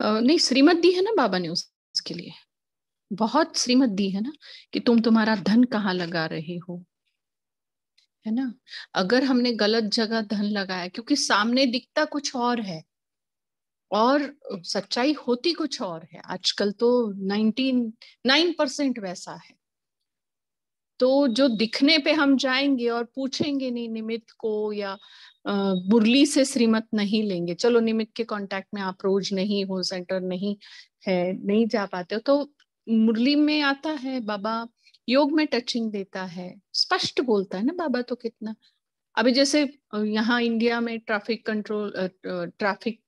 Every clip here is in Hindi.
नहीं, श्रीमत दी है ना बाबा ने उसके लिए, बहुत श्रीमत दी है ना, कि तुम तुम्हारा धन कहाँ लगा रहे हो, है ना। अगर हमने गलत जगह धन लगाया, क्योंकि सामने दिखता कुछ और है और सच्चाई होती कुछ और है, आजकल तो 99% वैसा है। तो जो दिखने पे हम जाएंगे और पूछेंगे नहीं निमित्त को, या मुरली से श्रीमत नहीं लेंगे, चलो निमित्त के कांटेक्ट में आप रोज नहीं हो, सेंटर नहीं है, नहीं जा पाते हो, तो मुरली में आता है बाबा, योग में टचिंग देता है, स्पष्ट बोलता है ना बाबा। तो कितना, अभी जैसे यहाँ इंडिया में ट्रैफिक कंट्रोल, ट्रैफिक,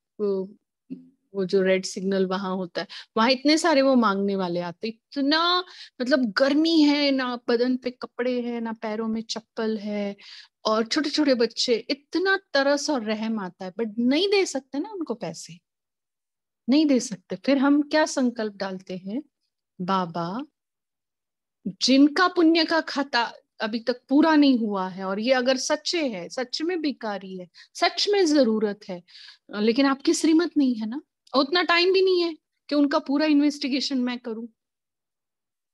वो जो रेड सिग्नल वहां होता है, वहां इतने सारे वो मांगने वाले आते, इतना मतलब गर्मी है ना, बदन पे कपड़े हैं ना, पैरों में चप्पल है, और छोटे छोटे बच्चे, इतना तरस और रहम आता है, बट नहीं दे सकते ना उनको पैसे, नहीं दे सकते। फिर हम क्या संकल्प डालते हैं, बाबा जिनका पुण्य का खाता अभी तक पूरा नहीं हुआ है, और ये अगर सच्चे है, सच में भिखारी है, सच में जरूरत है, लेकिन आपकी श्रीमत नहीं है ना, और उतना टाइम भी नहीं है कि उनका पूरा इन्वेस्टिगेशन मैं करूं,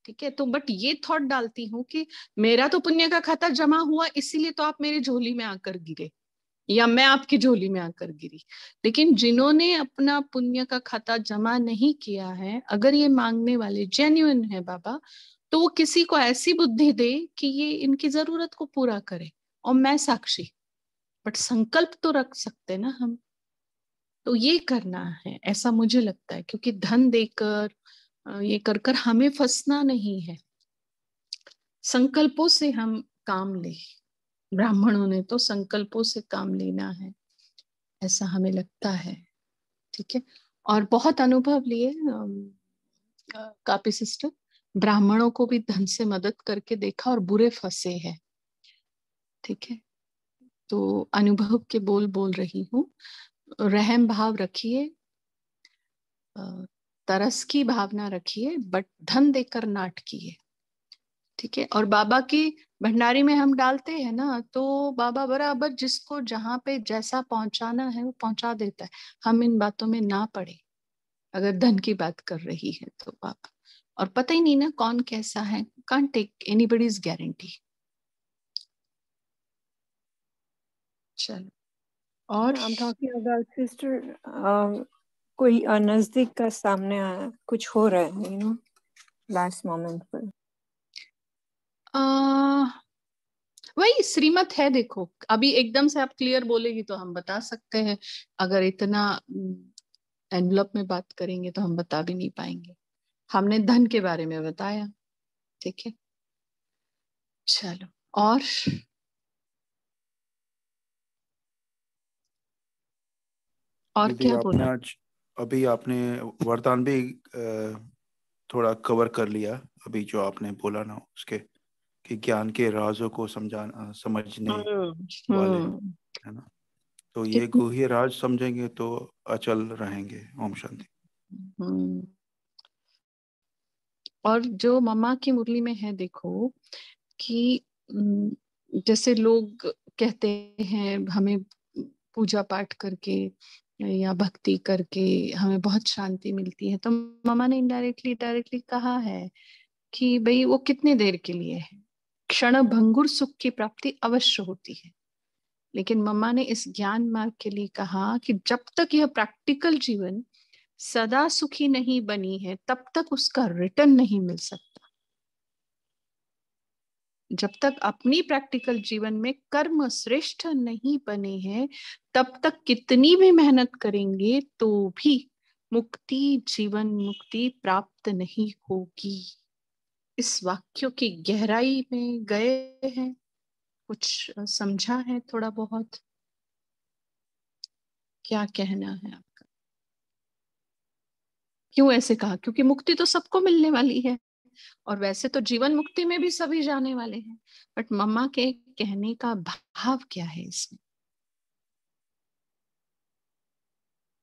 ठीक है। तो बट ये थॉट डालती हूँ कि मेरा तो पुण्य का खाता जमा हुआ, इसीलिए तो आप मेरी झोली में आकर गिरे, या मैं आपकी झोली में आकर गिरी। लेकिन जिन्होंने अपना पुण्य का खाता जमा नहीं किया है, अगर ये मांगने वाले जेन्युइन है बाबा, तो वो किसी को ऐसी बुद्धि दे कि ये इनकी जरूरत को पूरा करे, और मैं साक्षी। बट संकल्प तो रख सकते ना हम, तो ये करना है, ऐसा मुझे लगता है, क्योंकि धन देकर ये कर कर हमें फंसना नहीं है, संकल्पों से हम काम ले। ब्राह्मणों ने तो संकल्पों से काम लेना है, ऐसा हमें लगता है, ठीक है। और बहुत अनुभव लिए कापी सिस्टर, ब्राह्मणों को भी धन से मदद करके देखा और बुरे फंसे हैं, ठीक है। तो अनुभव के बोल बोल रही हूँ, रहम भाव रखिए, तरस की भावना रखिए, बट धन देकर नाट किए, ठीक है। और बाबा की भंडारी में हम डालते हैं ना, तो बाबा बराबर जिसको जहां पे जैसा पहुंचाना है वो पहुंचा देता है, हम इन बातों में ना पड़े, अगर धन की बात कर रही है तो बाबा। और पता ही नहीं ना कौन कैसा है, कांट टेक एनीबडीज गारंटी। चलो, और I'm talking about sister. कोई नजदीक का सामने आया, कुछ हो रहा है, लास्ट मोमेंट पर। वही श्रीमत है, देखो अभी एकदम से आप क्लियर बोलेगी तो हम बता सकते हैं, अगर इतना एनवलप में बात करेंगे तो हम बता भी नहीं पाएंगे। हमने धन के बारे में बताया, ठीक है। चलो, और दीदी क्या आपने बोला। आज, अभी आपने वरदान भी थोड़ा कवर कर लिया, अभी जो आपने बोला ना उसके, कि ज्ञान के राजों को समझने वाले, हम्म। है ना। तो ये कितनी, गुह्य राज समझेंगे तो अचल रहेंगे। ओम शांति। हम्म। और जो मम्मा की मुरली में है, देखो कि जैसे लोग कहते हैं हमें पूजा पाठ करके या भक्ति करके हमें बहुत शांति मिलती है, तो मम्मा ने इनडायरेक्टली डायरेक्टली कहा है कि भाई वो कितने देर के लिए है, क्षण भंगुर सुख की प्राप्ति अवश्य होती है। लेकिन मम्मा ने इस ज्ञान मार्ग के लिए कहा कि जब तक यह प्रैक्टिकल जीवन सदा सुखी नहीं बनी है, तब तक उसका रिटर्न नहीं मिल सकता। जब तक अपनी प्रैक्टिकल जीवन में कर्म श्रेष्ठ नहीं बने हैं, तब तक कितनी भी मेहनत करेंगे तो भी मुक्ति, जीवन मुक्ति प्राप्त नहीं होगी। इस वाक्यों की गहराई में गए हैं, कुछ समझा है थोड़ा बहुत, क्या कहना है आपका। क्यों ऐसे कहा, क्योंकि मुक्ति तो सबको मिलने वाली है, और वैसे तो जीवन मुक्ति में भी सभी जाने वाले हैं, बट मम्मा के कहने का भाव क्या है इसमें,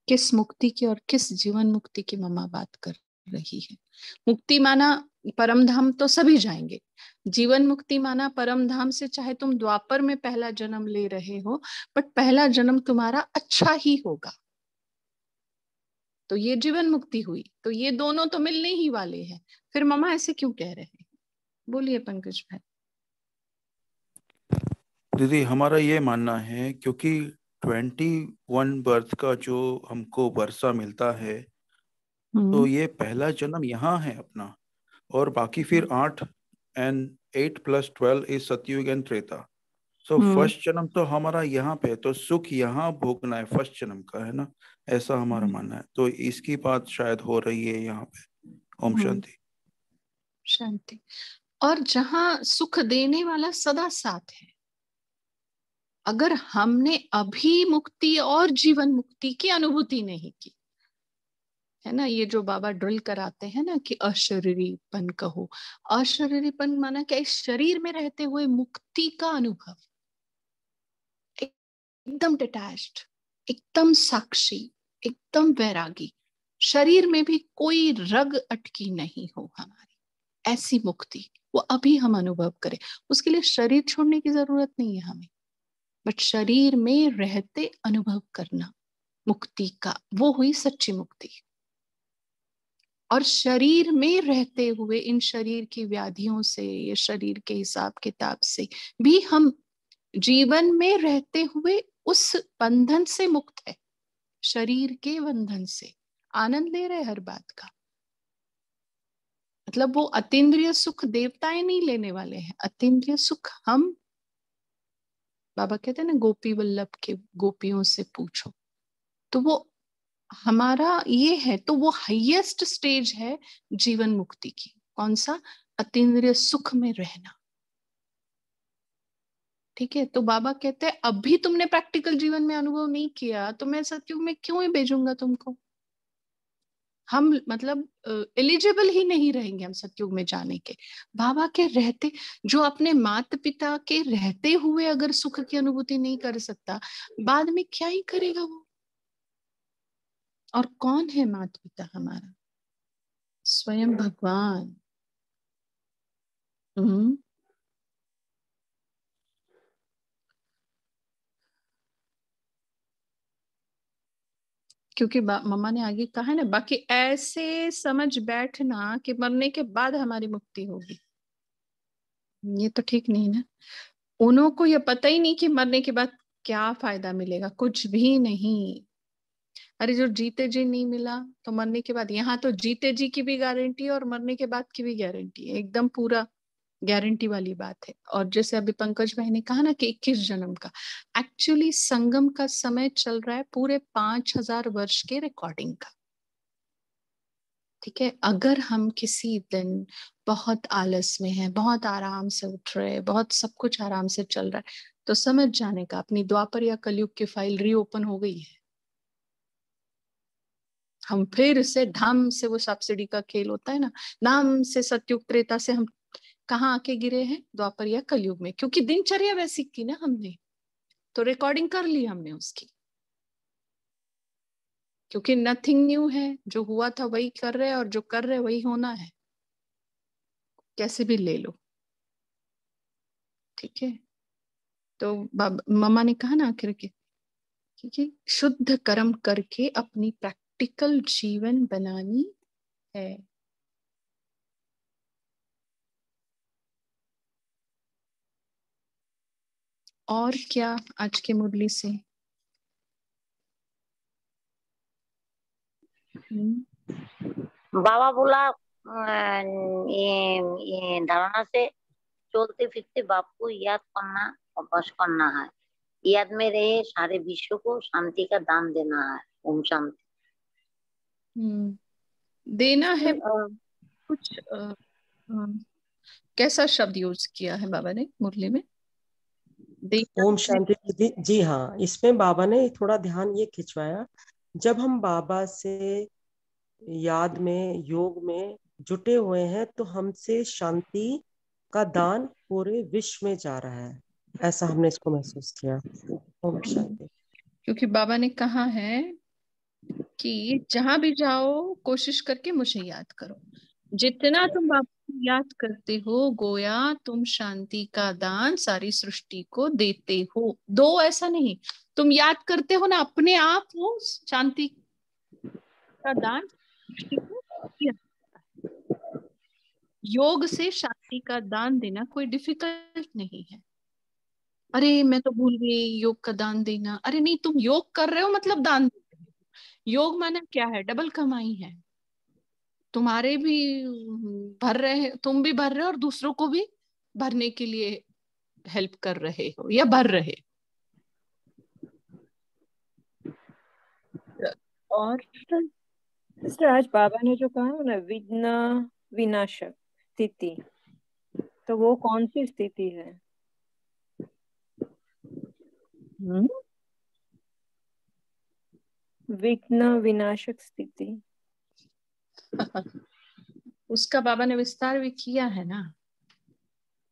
किस मुक्ति की और किस जीवन मुक्ति की मम्मा बात कर रही है। मुक्ति माना परम धाम तो सभी जाएंगे, जीवन मुक्ति माना परम धाम से चाहे तुम द्वापर में पहला जन्म ले रहे हो, बट पहला जन्म तुम्हारा अच्छा ही होगा, तो ये जीवन मुक्ति हुई, तो ये दोनों तो मिलने ही वाले हैं। फिर मम्मा ऐसे क्यों कह रहे हैं? बोलिए पंकज भाई। दीदी हमारा ये मानना है क्योंकि 21 बर्थ का जो हमको वर्षा मिलता है, तो ये पहला जन्म यहाँ है अपना, और बाकी फिर 8 एंड 8 + 12 इज सतयुग एंड त्रेता। सो फर्स्ट जन्म तो हमारा यहाँ पे है, तो सुख यहाँ भोगना है फर्स्ट जन्म का, है ना? ऐसा हमारा मानना है, तो इसकी बात शायद हो रही है यहाँ पे। ओम शांति। शांति। और जहां सुख देने वाला सदा साथ है, अगर हमने अभी मुक्ति और जीवन मुक्ति की अनुभूति नहीं की, है ना, ये जो बाबा ड्रिल कराते हैं ना कि अशरीरीपन कहो, अशरीरीपन माना क्या? इस शरीर में रहते हुए मुक्ति का अनुभव, एकदम डिटैच्ड, एकदम साक्षी, एकदम वैरागी, शरीर में भी कोई रग अटकी नहीं हो हमारी, ऐसी मुक्ति वो अभी हम अनुभव करें। उसके लिए शरीर छोड़ने की जरूरत नहीं है हमें, बट शरीर में रहते अनुभव करना मुक्ति का, वो हुई सच्ची मुक्ति। और शरीर में रहते हुए इन शरीर की व्याधियों से, ये शरीर के हिसाब किताब से भी हम जीवन में रहते हुए उस बंधन से मुक्त है, शरीर के बंधन से आनंद ले रहे हर बात का। मतलब वो अतीन्द्रिय सुख देवताएं नहीं लेने वाले हैं, अतीन्द्रिय सुख हम, बाबा कहते हैं ना गोपी वल्लभ के गोपियों से पूछो, तो वो हमारा ये है। तो वो हाईएस्ट स्टेज है जीवन मुक्ति की। कौन सा? अतीन्द्रिय सुख में रहना। ठीक है, तो बाबा कहते हैं अभी तुमने प्रैक्टिकल जीवन में अनुभव नहीं किया तो मैं सतयुग में क्यों ही भेजूंगा तुमको। हम मतलब एलिजिबल ही नहीं रहेंगे हम सतयुग में जाने के। बाबा के रहते, जो अपने माता पिता के रहते हुए अगर सुख की अनुभूति नहीं कर सकता, बाद में क्या ही करेगा वो। और कौन है माता पिता हमारा? स्वयं भगवान। क्योंकि मम्मा ने आगे कहा है ना, बाकी ऐसे समझ बैठना कि मरने के बाद हमारी मुक्ति होगी, ये तो ठीक नहीं ना। उन्हों को ये पता ही नहीं कि मरने के बाद क्या फायदा मिलेगा, कुछ भी नहीं। अरे जो जीते जी नहीं मिला तो मरने के बाद, यहाँ तो जीते जी की भी गारंटी है और मरने के बाद की भी गारंटी है, एकदम पूरा गारंटी वाली बात है। और जैसे अभी पंकज भाई ने कहा ना कि 21 जन्म का, एक्चुअली संगम का समय चल रहा है पूरे 5000 वर्ष के रिकॉर्डिंग का। ठीक है, अगर हम किसी दिन बहुत आलस में हैं, बहुत आराम से उठ रहे, बहुत सब कुछ आराम से चल रहा है, तो समझ जाने का अपनी द्वापर या कलयुग की फाइल रीओपन हो गई है। हम फिर से धाम से, वो सब्सिडी का खेल होता है ना, नाम से सतयुग त्रेता से हम कहाँ आके गिरे हैं? द्वापर या कलयुग में। क्योंकि दिनचर्या वैसी की ना हमने, तो रिकॉर्डिंग कर ली हमने उसकी। क्योंकि नथिंग न्यू है, जो हुआ था वही कर रहे हैं और जो कर रहे वही होना है, कैसे भी ले लो। ठीक है, तो मम्मा ने कहा ना आखिर के, क्योंकि शुद्ध कर्म करके अपनी प्रैक्टिकल जीवन बनानी है। और क्या आज के मुरली से? बाबा बोला ये धारणा से चलते फिरते बाप को याद करना, अभ्यास करना है। याद में रहे सारे विश्व को शांति का दान देना है। ओम शांति। देना है कुछ कैसा शब्द यूज किया है बाबा ने मुरली में? ओम शांति दीदी। जी हाँ, इसमें बाबा ने थोड़ा ध्यान ये खिंचवाया, जब हम बाबा से याद में, योग में जुटे हुए हैं तो हमसे शांति का दान पूरे विश्व में जा रहा है, ऐसा हमने इसको महसूस किया। ओम शांति। क्योंकि बाबा ने कहा है कि जहां भी जाओ कोशिश करके मुझे याद करो। जितना तुम बाबा को याद करते हो, गोया तुम शांति का दान सारी सृष्टि को देते हो। दो ऐसा नहीं, तुम याद करते हो ना, अपने आप वो शांति का दान सृष्टि को किया जाता है। योग से शांति का दान देना कोई डिफिकल्ट नहीं है। अरे मैं तो भूल गई योग का दान देना। अरे नहीं, तुम योग कर रहे हो मतलब दान दे रहे हो। योग माना क्या है? डबल कमाई है। तुम्हारे भी भर रहे, तुम भी भर रहे हो और दूसरों को भी भरने के लिए हेल्प कर रहे हो या भर रहे हो। और सिस्टर आज बाबा ने जो कहा ना, विघ्न विनाशक स्थिति, तो वो कौन सी स्थिति है? विघ्न विनाशक स्थिति। उसका बाबा ने विस्तार भी किया है ना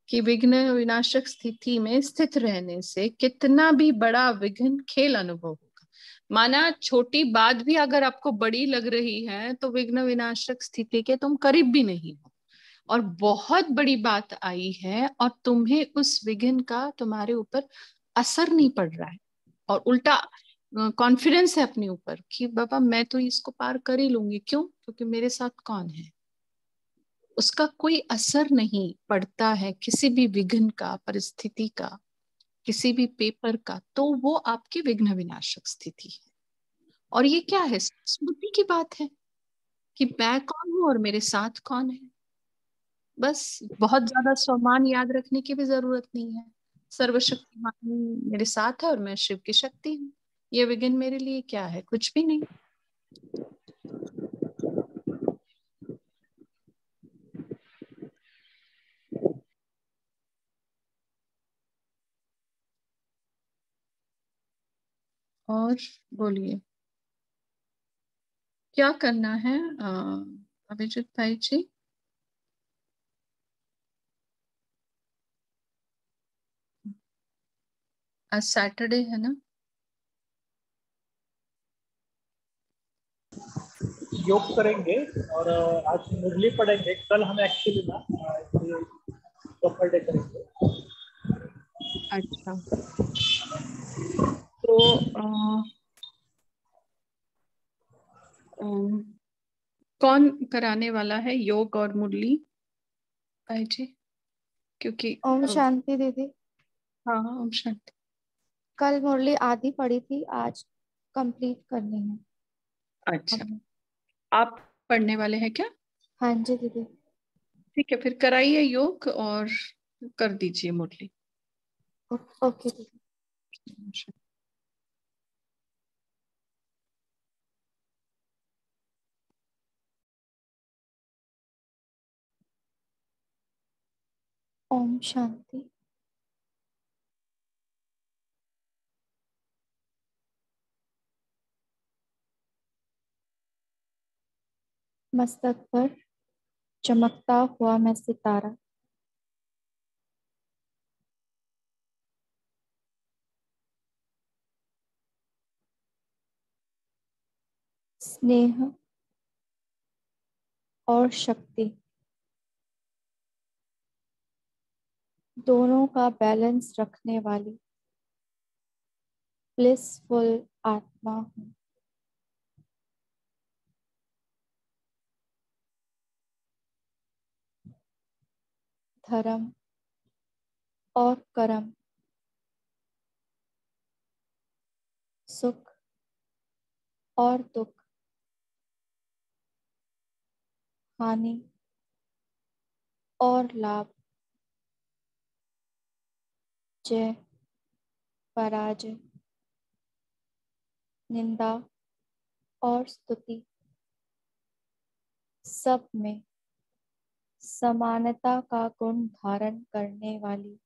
कि विघ्न विनाशक स्थिति में स्थित रहने से कितना भी बड़ा विघ्न खेल अनुभव होगा। माना छोटी बात भी अगर आपको बड़ी लग रही है तो विघ्न विनाशक स्थिति के तुम करीब भी नहीं हो, और बहुत बड़ी बात आई है और तुम्हें उस विघ्न का तुम्हारे ऊपर असर नहीं पड़ रहा है और उल्टा कॉन्फिडेंस है अपने ऊपर कि बाबा मैं तो इसको पार कर ही लूंगी। क्यों? क्योंकि मेरे साथ कौन है। उसका कोई असर नहीं पड़ता है किसी भी विघ्न का, परिस्थिति का, किसी भी पेपर का, तो वो आपकी विघ्न विनाशक स्थिति है। और ये क्या है? स्मृति की बात है कि मैं कौन हूं और मेरे साथ कौन है। बस बहुत ज्यादा स्वमान याद रखने की भी जरूरत नहीं है। सर्वशक्तिमान मेरे साथ है और मैं शिव की शक्ति हूँ। ये विघ्न मेरे लिए क्या है? कुछ भी नहीं। और बोलिए क्या करना है अभिजीत भाई जी? आज सैटरडे है ना? योग करेंगे और आज मुरली पढ़ेंगे। कल हम एक्चुअली ना प्रॉपर डे करेंगे। अच्छा, तो कौन कराने वाला है योग और मुरली भाई जी? क्योंकि ओम शांति दीदी। हाँ ओम शांति। कल मुरली आधी पड़ी थी, आज कंप्लीट करनी है। अच्छा, आप पढ़ने वाले हैं क्या? हाँ जी दीदी। ठीक है, फिर कराइए योग और कर दीजिए मुरली। ओके दीदी। ओम शांति। मस्तक पर चमकता हुआ मैं सितारा, स्नेह और शक्ति दोनों का बैलेंस रखने वाली ब्लिसफुल आत्मा हूँ। धर्म और कर्म, सुख और दुख, हानि और लाभ, जय पराजय, निंदा और स्तुति, सब में समानता का गुण धारण करने वाली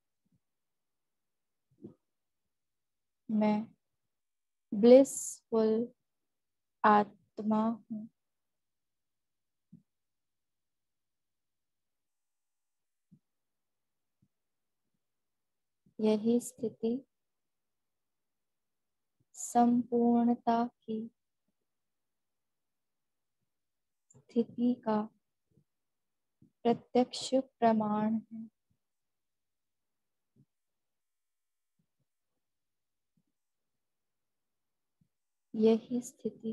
मैं ब्लिसफुल आत्मा हूँ। यही स्थिति संपूर्णता की स्थिति का प्रत्यक्ष प्रमाण है। यही स्थिति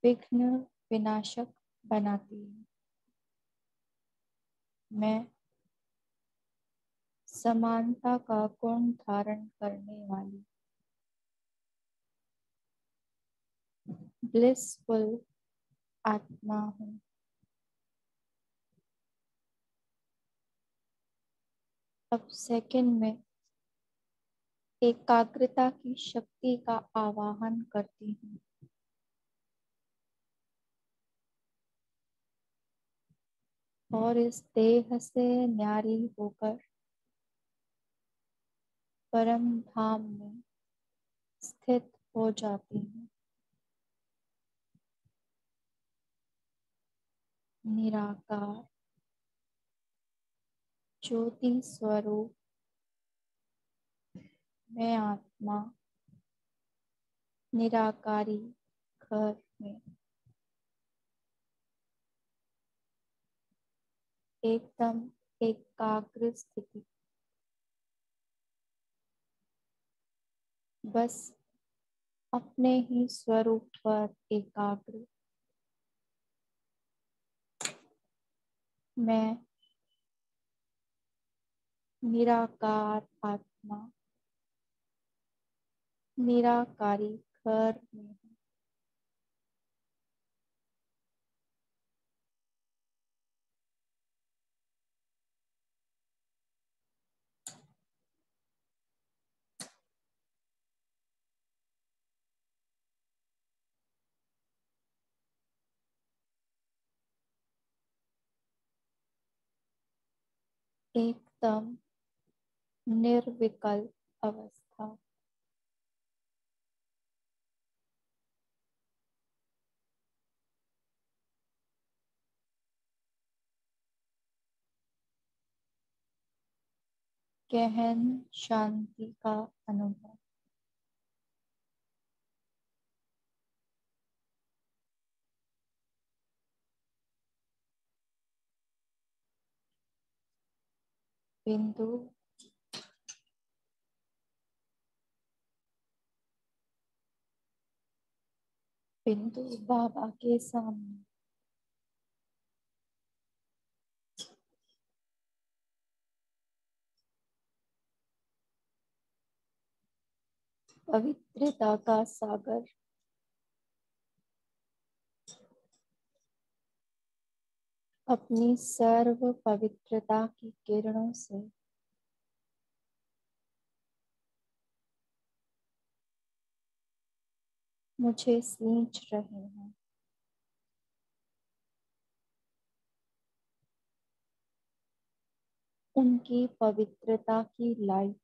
विघ्न विनाशक बनाती है। मैं समानता का गुण धारण करने वाली ब्लिसफुल आत्मा हूँ। अब सेकंड में एकाग्रता की शक्ति का आवाहन करती हूँ। और इस देह से न्यारी होकर परम धाम में स्थित हो जाती हूँ। निराकार ज्योति स्वरूप मैं आत्मा निराकारी घर में एकदम एकाग्र स्थिति, बस अपने ही स्वरूप पर एकाग्र। मैं निराकार आत्मा निराकारी घर में हूँ। एकदम निर्विकल्प अवस्था। गहन शांति का अनुभव। बिंदु बिंदु बाबा के सामने पवित्रता का सागर। अपनी सर्व पवित्रता की किरणों से मुझे सींच रहे हैं। उनकी पवित्रता की लाइट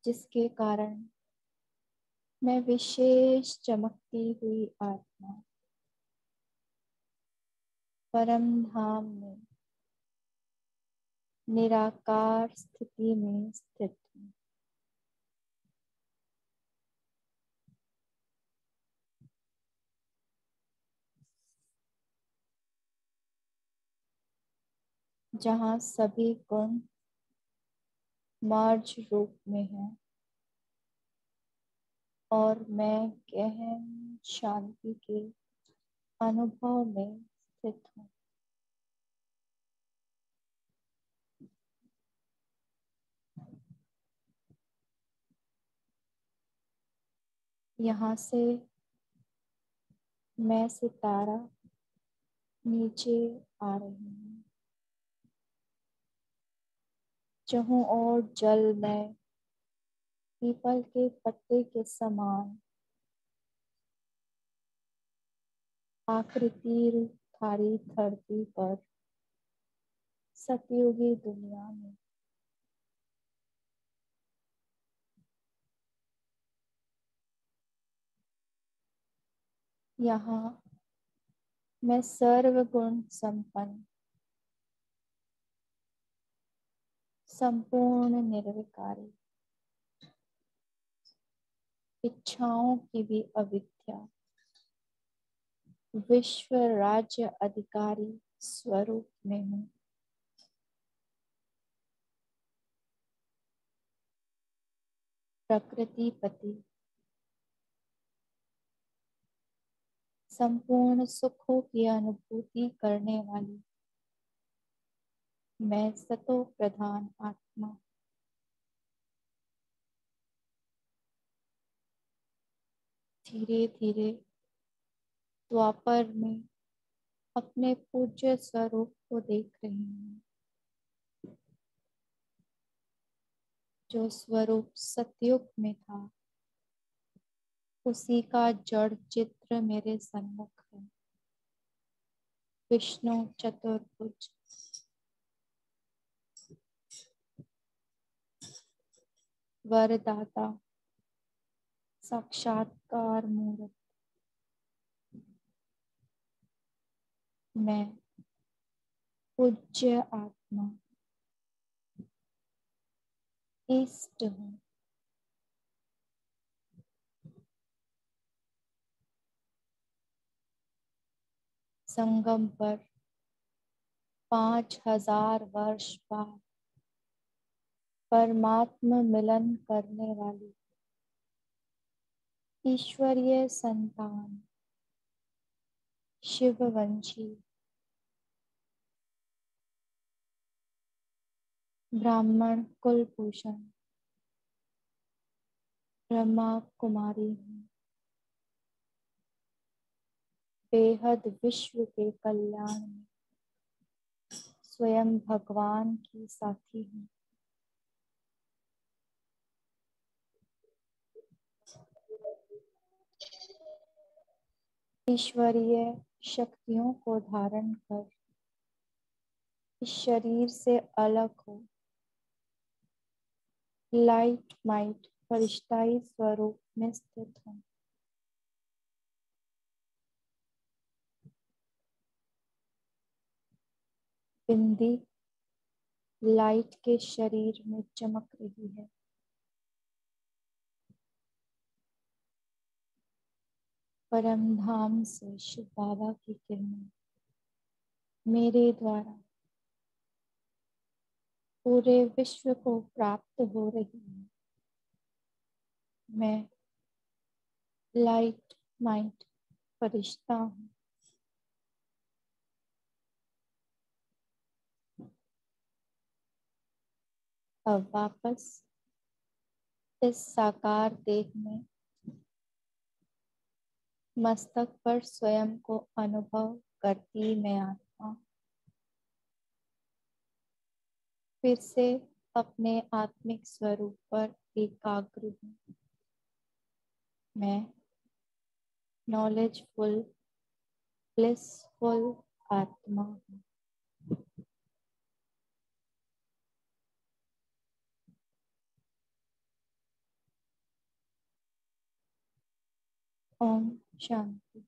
जिसके कारण मैं विशेष चमकती हुई आत्मा परम धाम में निराकार स्थिति में स्थित हूँ। जहाँ सभी गुण मर्ज रूप में हैं और मैं गहन शांति के अनुभव में स्थित हूँ। यहाँ से मैं सितारा नीचे आ रही हूँ। जहूं और जल में पीपल के पत्ते के समान आकृति धारी धरती पर सतयुगी दुनिया में यहाँ मैं सर्वगुण संपन्न संपूर्ण निर्विकारी इच्छाओं की भी अविद्या विश्व राज्य अधिकारी स्वरूप में हूँ। प्रकृति पति, संपूर्ण सुखों की अनुभूति करने वाली मैं सतो प्रधान आत्मा, धीरे धीरे द्वापर में अपने पूज्य स्वरूप को देख रही हूँ, जो स्वरूप सतयुग में था उसी का जड़ चित्र मेरे सम्मुख है। विष्णु चतुर्भुज, वरदाता, साक्षात्कार मूर्त, मैं पूज्य आत्मा इष्ट हूँ। संगम पर 5000 वर्ष बाद परमात्मा मिलन करने वाली ईश्वरीय संतान, शिववंशी, ब्राह्मण कुलभूषण ब्रह्मा कुमारी हूँ। बेहद विश्व के कल्याण में स्वयं भगवान की साथी हूँ। ईश्वरीय शक्तियों को धारण कर इस शरीर से अलग हो लाइट माइट फरिश्ताई स्वरूप में स्थित हूँ। बिंदी लाइट के शरीर में चमक रही है। परम धाम से शिव बाबा की किरणें मेरे द्वारा पूरे विश्व को प्राप्त हो रही है। मैं लाइट माइट फरिश्ता हूँ। अब वापस इस साकार देह में मस्तक पर स्वयं को अनुभव करती मैं आत्मा फिर से अपने आत्मिक स्वरूप पर एकाग्र हूँ। मैं नॉलेजफुल ब्लिसफुल आत्मा हूँ। ओम शांति।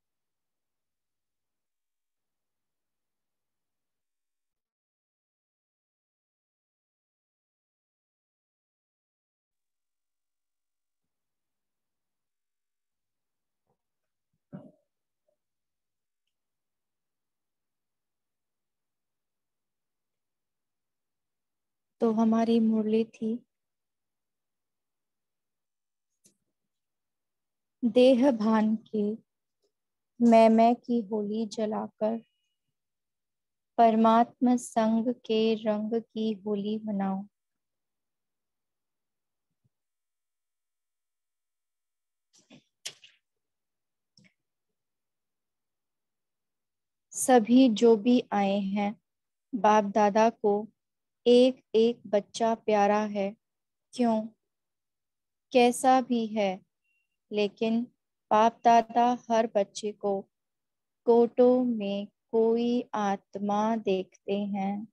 तो हमारी मुरली थी देह भान के मैं की होली जलाकर परमात्मा संग के रंग की होली मनाओ। सभी जो भी आए हैं बाप दादा को एक एक बच्चा प्यारा है, क्यों कैसा भी है, लेकिन बाप दादा हर बच्चे को कोटों में कोई आत्मा देखते हैं।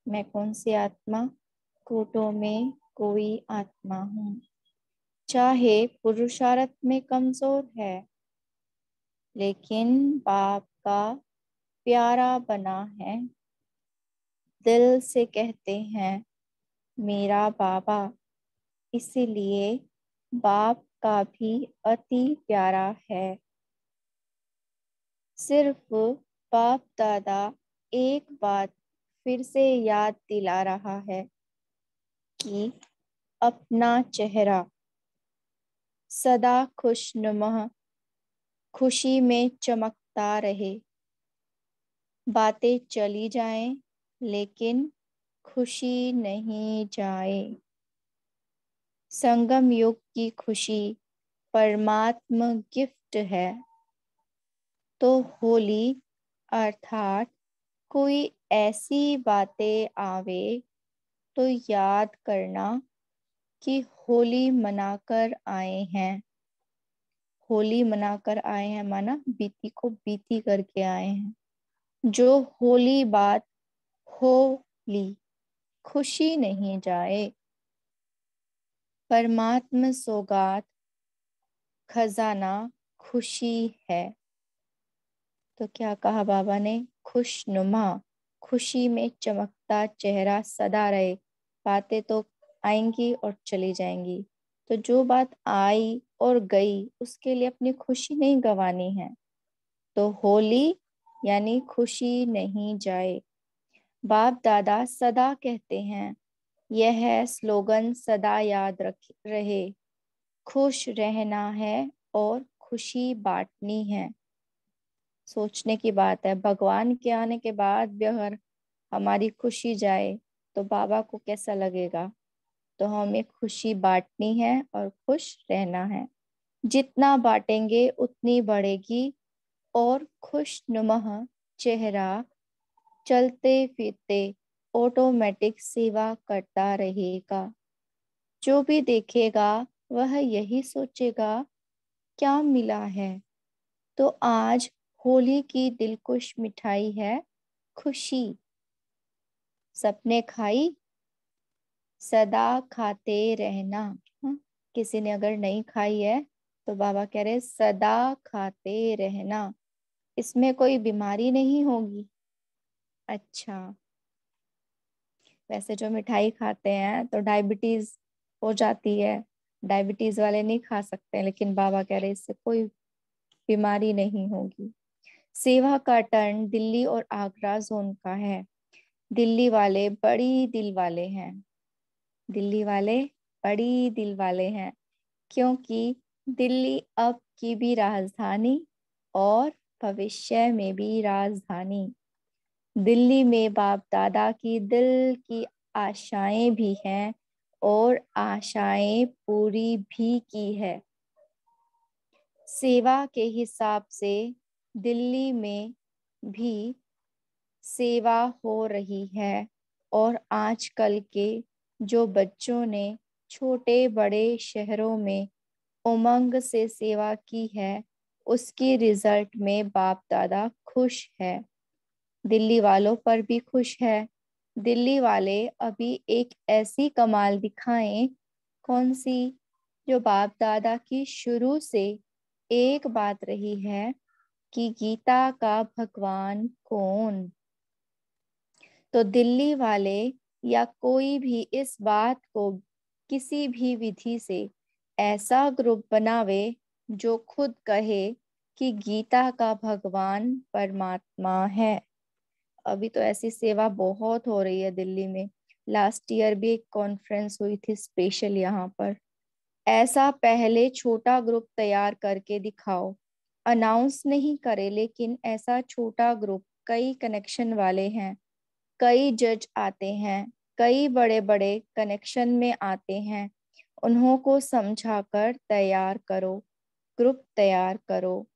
मैं कौन सी आत्मा? कोटों में कोई आत्मा हूँ। चाहे पुरुषार्थ में कमजोर है, लेकिन बाप का प्यारा बना है। दिल से कहते हैं मेरा बाबा, इसीलिए बाप का भी अति प्यारा है। सिर्फ बाप दादा एक बात फिर से याद दिला रहा है कि अपना चेहरा सदा खुशनुमा खुशी में चमकता रहे। बातें चली जाएं लेकिन खुशी नहीं जाए। संगम युग की खुशी परमात्मा गिफ्ट है। तो होली अर्थात कोई ऐसी बातें आवे तो याद करना कि होली मनाकर आए हैं। होली मनाकर आए हैं माना बीती को बीती करके आए हैं। जो होली बात होली खुशी नहीं जाए। परमात्मा सौगात खजाना खुशी है। तो क्या कहा बाबा ने? खुशनुमा खुशी में चमकता चेहरा सदा रहे। बातें तो आएंगी और चली जाएंगी, तो जो बात आई और गई उसके लिए अपनी खुशी नहीं गंवानी है। तो होली यानी खुशी नहीं जाए। बाप दादा सदा कहते हैं, यह स्लोगन सदा याद रहे। खुश रहना है और खुशी बांटनी है। सोचने की बात है, भगवान के आने के बाद भी अगर हमारी खुशी जाए तो बाबा को कैसा लगेगा। तो हमें खुशी बांटनी है और खुश रहना है। जितना बांटेंगे उतनी बढ़ेगी और खुशनुमा चेहरा चलते फिरते ऑटोमेटिक सेवा करता रहेगा। जो भी देखेगा वह यही सोचेगा क्या मिला है। तो आज होली की दिलकुश मिठाई है खुशी। सबने खाई, सदा खाते रहना। किसी ने अगर नहीं खाई है तो बाबा कह रहे सदा खाते रहना। इसमें कोई बीमारी नहीं होगी। अच्छा, वैसे जो मिठाई खाते हैं तो डायबिटीज हो जाती है, डायबिटीज वाले नहीं खा सकते, लेकिन बाबा कह रहे इससे कोई बीमारी नहीं होगी। सेवा का टर्न दिल्ली और आगरा जोन का है। दिल्ली वाले बड़ी दिल वाले हैं। दिल्ली वाले बड़ी दिल वाले हैं क्योंकि दिल्ली अब की भी राजधानी और भविष्य में भी राजधानी। दिल्ली में बाप दादा की दिल की आशाएं भी हैं और आशाएं पूरी भी की है। सेवा के हिसाब से दिल्ली में भी सेवा हो रही है और आजकल के जो बच्चों ने छोटे बड़े शहरों में उमंग से सेवा की है उसकी रिजल्ट में बाप दादा खुश है। दिल्ली वालों पर भी खुश है। दिल्ली वाले अभी एक ऐसी कमाल दिखाएं, कौन सी, जो बाप दादा की शुरू से एक बात रही है कि गीता का भगवान कौन। तो दिल्ली वाले या कोई भी इस बात को किसी भी विधि से ऐसा ग्रुप बनावे जो खुद कहे कि गीता का भगवान परमात्मा है। अभी तो ऐसी सेवा बहुत हो रही है दिल्ली में। लास्ट ईयर भी एक कॉन्फ्रेंस हुई थी स्पेशल यहाँ पर। ऐसा पहले छोटा ग्रुप तैयार करके दिखाओ। अनाउंस नहीं करे लेकिन ऐसा छोटा ग्रुप, कई कनेक्शन वाले हैं, कई जज आते हैं, कई बड़े बड़े कनेक्शन में आते हैं, उन्हों को समझाकर तैयार करो, ग्रुप तैयार करो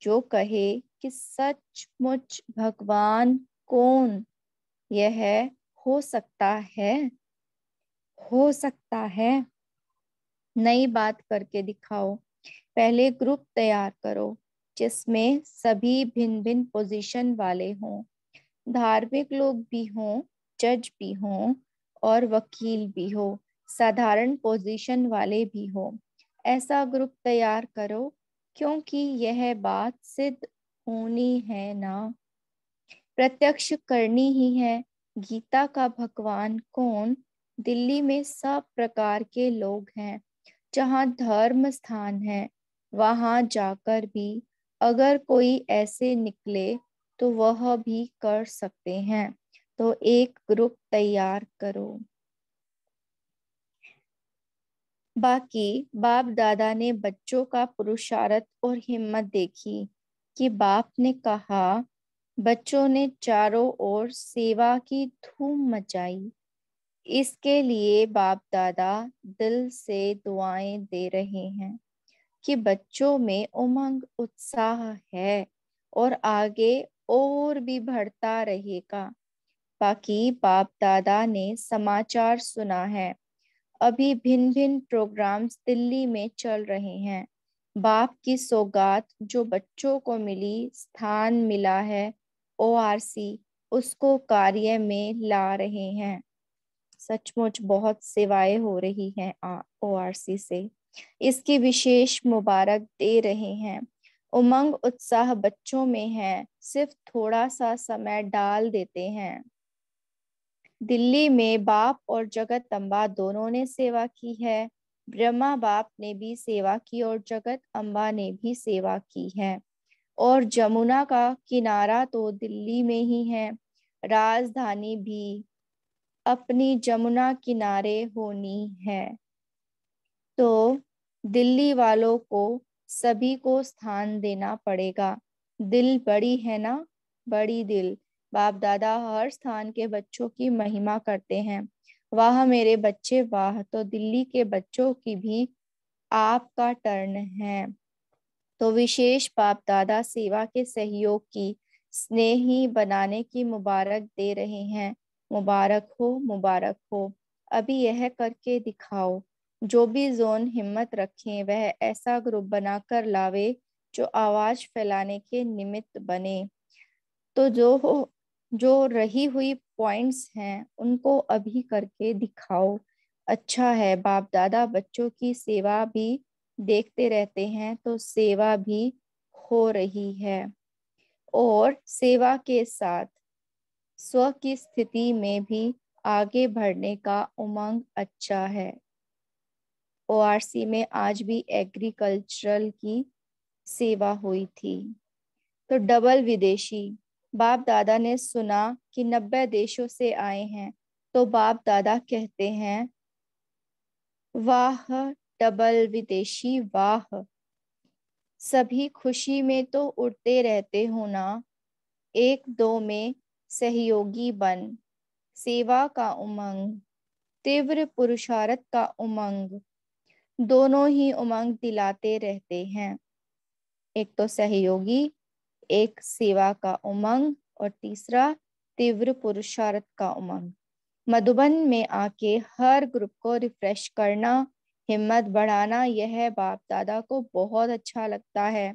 जो कहे कि सचमुच भगवान कौन, यह हो सकता है, हो सकता है। नई बात करके दिखाओ। पहले ग्रुप तैयार करो जिसमें सभी भिन्न भिन्न पोजीशन वाले हों, धार्मिक लोग भी हों, जज भी हों और वकील भी हो, साधारण पोजीशन वाले भी हो। ऐसा ग्रुप तैयार करो क्योंकि यह बात सिद्ध होनी है ना, प्रत्यक्ष करनी ही है। गीता का भगवान कौन, दिल्ली में सब प्रकार के लोग हैं। जहाँ धर्म स्थान है वहां जाकर भी अगर कोई ऐसे निकले तो वह भी कर सकते हैं। तो एक ग्रुप तैयार करो। बाकी बाप दादा ने बच्चों का पुरुषार्थ और हिम्मत देखी कि बाप ने कहा, बच्चों ने चारों ओर सेवा की धूम मचाई। इसके लिए बाप दादा दिल से दुआएं दे रहे हैं कि बच्चों में उमंग उत्साह है और आगे और भी बढ़ता रहेगा। बाकी बाप दादा ने समाचार सुना है, अभी भिन्न भिन्न प्रोग्राम्स दिल्ली में चल रहे हैं। बाप की सौगात जो बच्चों को मिली, स्थान मिला है, ओआरसी उसको कार्य में ला रहे हैं। सचमुच बहुत सेवाएं हो रही हैं ओआरसी से, इसकी विशेष मुबारक दे रहे हैं। उमंग उत्साह बच्चों में है, सिर्फ थोड़ा सा समय डाल देते हैं। दिल्ली में बाप और जगत अम्बा दोनों ने सेवा की है। ब्रह्मा बाप ने भी सेवा की और जगत अम्बा ने भी सेवा की है। और जमुना का किनारा तो दिल्ली में ही है। राजधानी भी अपनी जमुना किनारे होनी है। तो दिल्ली वालों को सभी को स्थान देना पड़ेगा। दिल बड़ी है ना, बड़ी दिल। बाप दादा हर स्थान के बच्चों की महिमा करते हैं। वाह मेरे बच्चे वाह, तो दिल्ली के बच्चों की भी आपका टर्न है। तो विशेष बाप दादा सेवा के सहयोग की स्नेही बनाने की मुबारक दे रहे हैं। मुबारक हो, मुबारक हो। अभी यह करके दिखाओ। जो भी जोन हिम्मत रखें वह ऐसा ग्रुप बनाकर लावे जो आवाज फैलाने के निमित्त बने। तो जो रही हुई पॉइंट्स हैं उनको अभी करके दिखाओ। अच्छा है, बाप दादा बच्चों की सेवा भी देखते रहते हैं, तो सेवा भी हो रही है। और सेवा के साथ स्व की स्थिति में भी आगे बढ़ने का उमंग अच्छा है। ओआरसी में आज भी एग्रीकल्चरल की सेवा हुई थी। तो डबल विदेशी, बाप दादा ने सुना कि 90 देशों से आए हैं, तो बाप दादा कहते हैं, वाह डबल विदेशी वाह, सभी खुशी में तो उड़ते रहते हो ना, एक दो में सहयोगी बन। सेवा का उमंग, तीव्र पुरुषार्थ का उमंग, दोनों ही उमंग दिलाते रहते हैं। एक तो सहयोगी, एक सेवा का उमंग, और तीसरा तीव्र पुरुषार्थ का उमंग। मधुबन में आके हर ग्रुप को रिफ्रेश करना, हिम्मत बढ़ाना, यह बाप दादा को बहुत अच्छा लगता है।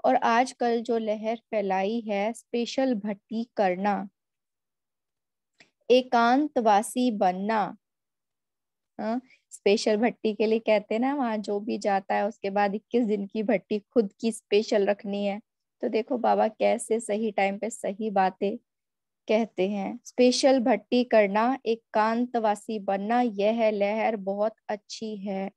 और आजकल जो लहर फैलाई है, स्पेशल भट्टी करना, एकांतवासी बनना। स्पेशल भट्टी के लिए कहते हैं ना, वहां जो भी जाता है उसके बाद 21 दिन की भट्टी खुद की स्पेशल रखनी है। तो देखो बाबा कैसे सही टाइम पे सही बातें कहते हैं। स्पेशल भट्टी करना, एकांतवासी बनना, यह लहर बहुत अच्छी है।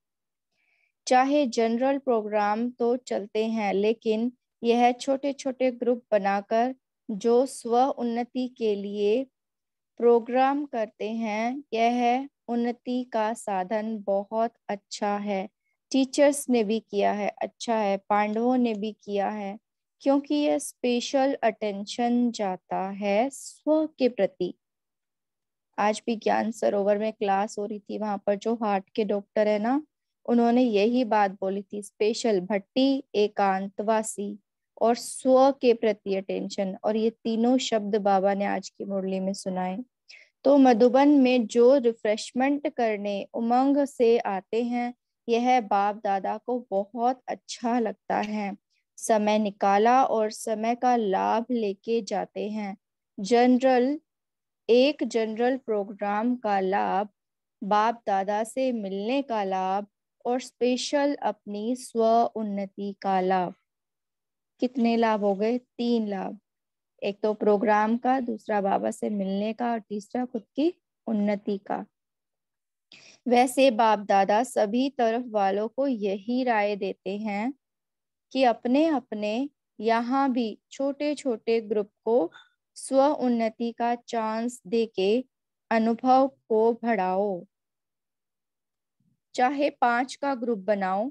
चाहे जनरल प्रोग्राम तो चलते हैं, लेकिन यह छोटे छोटे ग्रुप बनाकर जो स्व उन्नति के लिए प्रोग्राम करते हैं, यह उन्नति का साधन बहुत अच्छा है। टीचर्स ने भी किया है, अच्छा है, पांडवों ने भी किया है, क्योंकि यह स्पेशल अटेंशन जाता है स्व के प्रति। आज भी ज्ञान सरोवर में क्लास हो रही थी, वहां पर जो हार्ट के डॉक्टर है ना, उन्होंने यही बात बोली थी, स्पेशल भट्टी, एकांतवासी और स्व के प्रति अटेंशन। और ये तीनों शब्द बाबा ने आज की मुरली में सुनाए। तो मधुबन में जो रिफ्रेशमेंट करने उमंग से आते हैं, यह बाप दादा को बहुत अच्छा लगता है। समय निकाला और समय का लाभ लेके जाते हैं। एक जनरल प्रोग्राम का लाभ, बाप दादा से मिलने का लाभ, और स्पेशल अपनी स्व उन्नति का लाभ। कितने लाभ हो गए? 3 लाभ। एक तो प्रोग्राम का, दूसरा बाबा से मिलने का, और तीसरा खुद की उन्नति का। वैसे बाप दादा सभी तरफ वालों को यही राय देते हैं कि अपने अपने यहाँ भी छोटे छोटे ग्रुप को स्व उन्नति का चांस देके अनुभव को बढ़ाओ। चाहे 5 का ग्रुप बनाओ,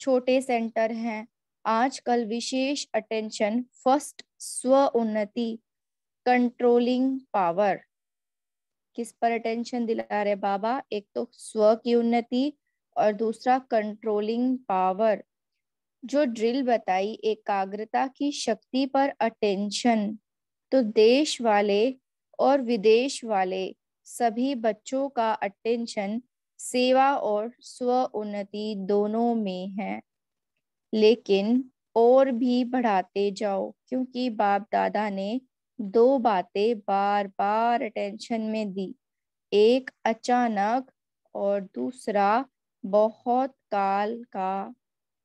छोटे सेंटर हैं। आजकल विशेष अटेंशन फर्स्ट स्व उन्नति, कंट्रोलिंग पावर। किस पर अटेंशन दिला रहे बाबा? एक तो स्व की उन्नति और दूसरा कंट्रोलिंग पावर। जो ड्रिल बताई एकाग्रता की शक्ति पर अटेंशन, तो देश वाले और विदेश वाले सभी बच्चों का अटेंशन सेवा और स्व उन्नति दोनों में है। लेकिन और भी बढ़ाते जाओ, क्योंकि बाप दादा ने 2 बातें बार बार अटेंशन में दी, एक अचानक और दूसरा बहुत काल का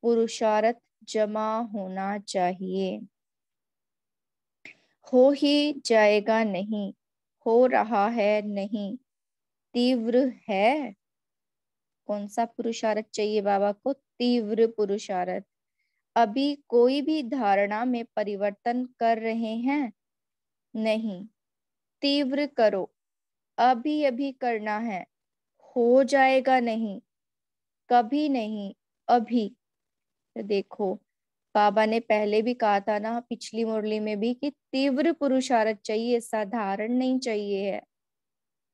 पुरुषार्थ जमा होना चाहिए। हो ही जाएगा नहीं, हो रहा है नहीं, तीव्र है। कौन सा पुरुषार्थ चाहिए बाबा को? तीव्र पुरुषार्थ। अभी कोई भी धारणा में परिवर्तन कर रहे हैं? नहीं। तीव्र करो, अभी अभी करना है। हो जाएगा नहीं, कभी नहीं, अभी। तो देखो बाबा ने पहले भी कहा था ना, पिछली मुरली में भी, कि तीव्र पुरुषार्थ चाहिए, साधारण नहीं चाहिए है।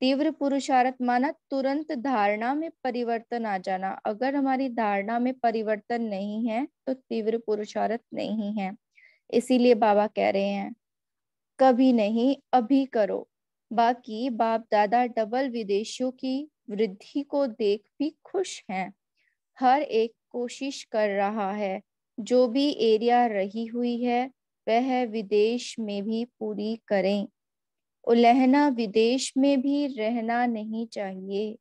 तीव्र पुरुषार्थ माना तुरंत धारणा में परिवर्तन आ जाना। अगर हमारी धारणा में परिवर्तन नहीं है तो तीव्र पुरुषार्थ नहीं है। इसीलिए बाबा कह रहे हैं कभी नहीं, अभी करो। बाकी बाप दादा डबल विदेशियों की वृद्धि को देख भी खुश हैं। हर एक कोशिश कर रहा है, जो भी एरिया रही हुई है वह विदेश में भी पूरी करें। उलहना विदेश में भी रहना नहीं चाहिए।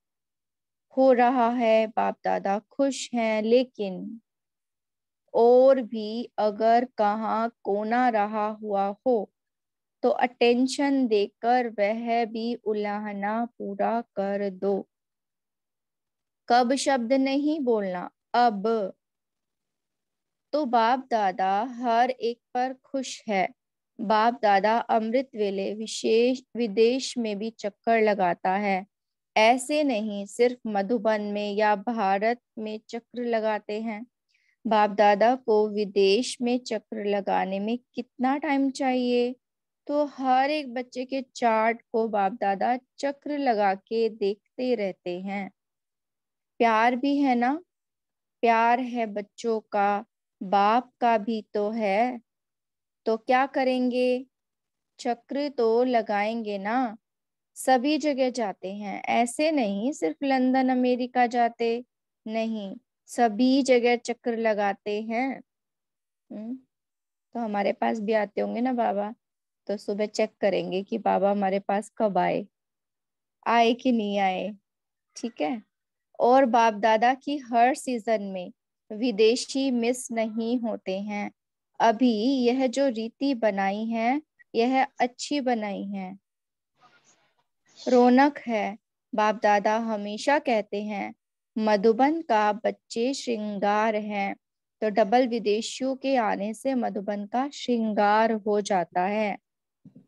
हो रहा है, बाप दादा खुश हैं, लेकिन और भी अगर कहाँ कोना रहा हुआ हो तो अटेंशन देकर वह भी उलाहना पूरा कर दो। कब शब्द नहीं बोलना, अब। तो बाप दादा हर एक पर खुश है। बाप दादा अमृत वेले विशेष विदेश में भी चक्कर लगाता है। ऐसे नहीं सिर्फ मधुबन में या भारत में चक्र लगाते हैं। बाप दादा को विदेश में चक्र लगाने में कितना टाइम चाहिए? तो हर एक बच्चे के चार्ट को बाप दादा चक्र लगा के देखते रहते हैं। प्यार भी है ना, प्यार है बच्चों का, बाप का भी तो है। तो क्या करेंगे? चक्र तो लगाएंगे ना। सभी जगह जाते हैं, ऐसे नहीं सिर्फ लंदन अमेरिका जाते, नहीं, सभी जगह चक्र लगाते हैं। तो हमारे पास भी आते होंगे ना बाबा, तो सुबह चेक करेंगे कि बाबा हमारे पास कब आए, आए कि नहीं आए। ठीक है। और बाप दादा की हर सीजन में विदेशी मिस नहीं होते हैं। अभी यह जो रीति बनाई है यह अच्छी बनाई है, रौनक है। बाप दादा हमेशा कहते हैं मधुबन का बच्चे श्रृंगार हैं। तो डबल विदेशियों के आने से मधुबन का श्रृंगार हो जाता है।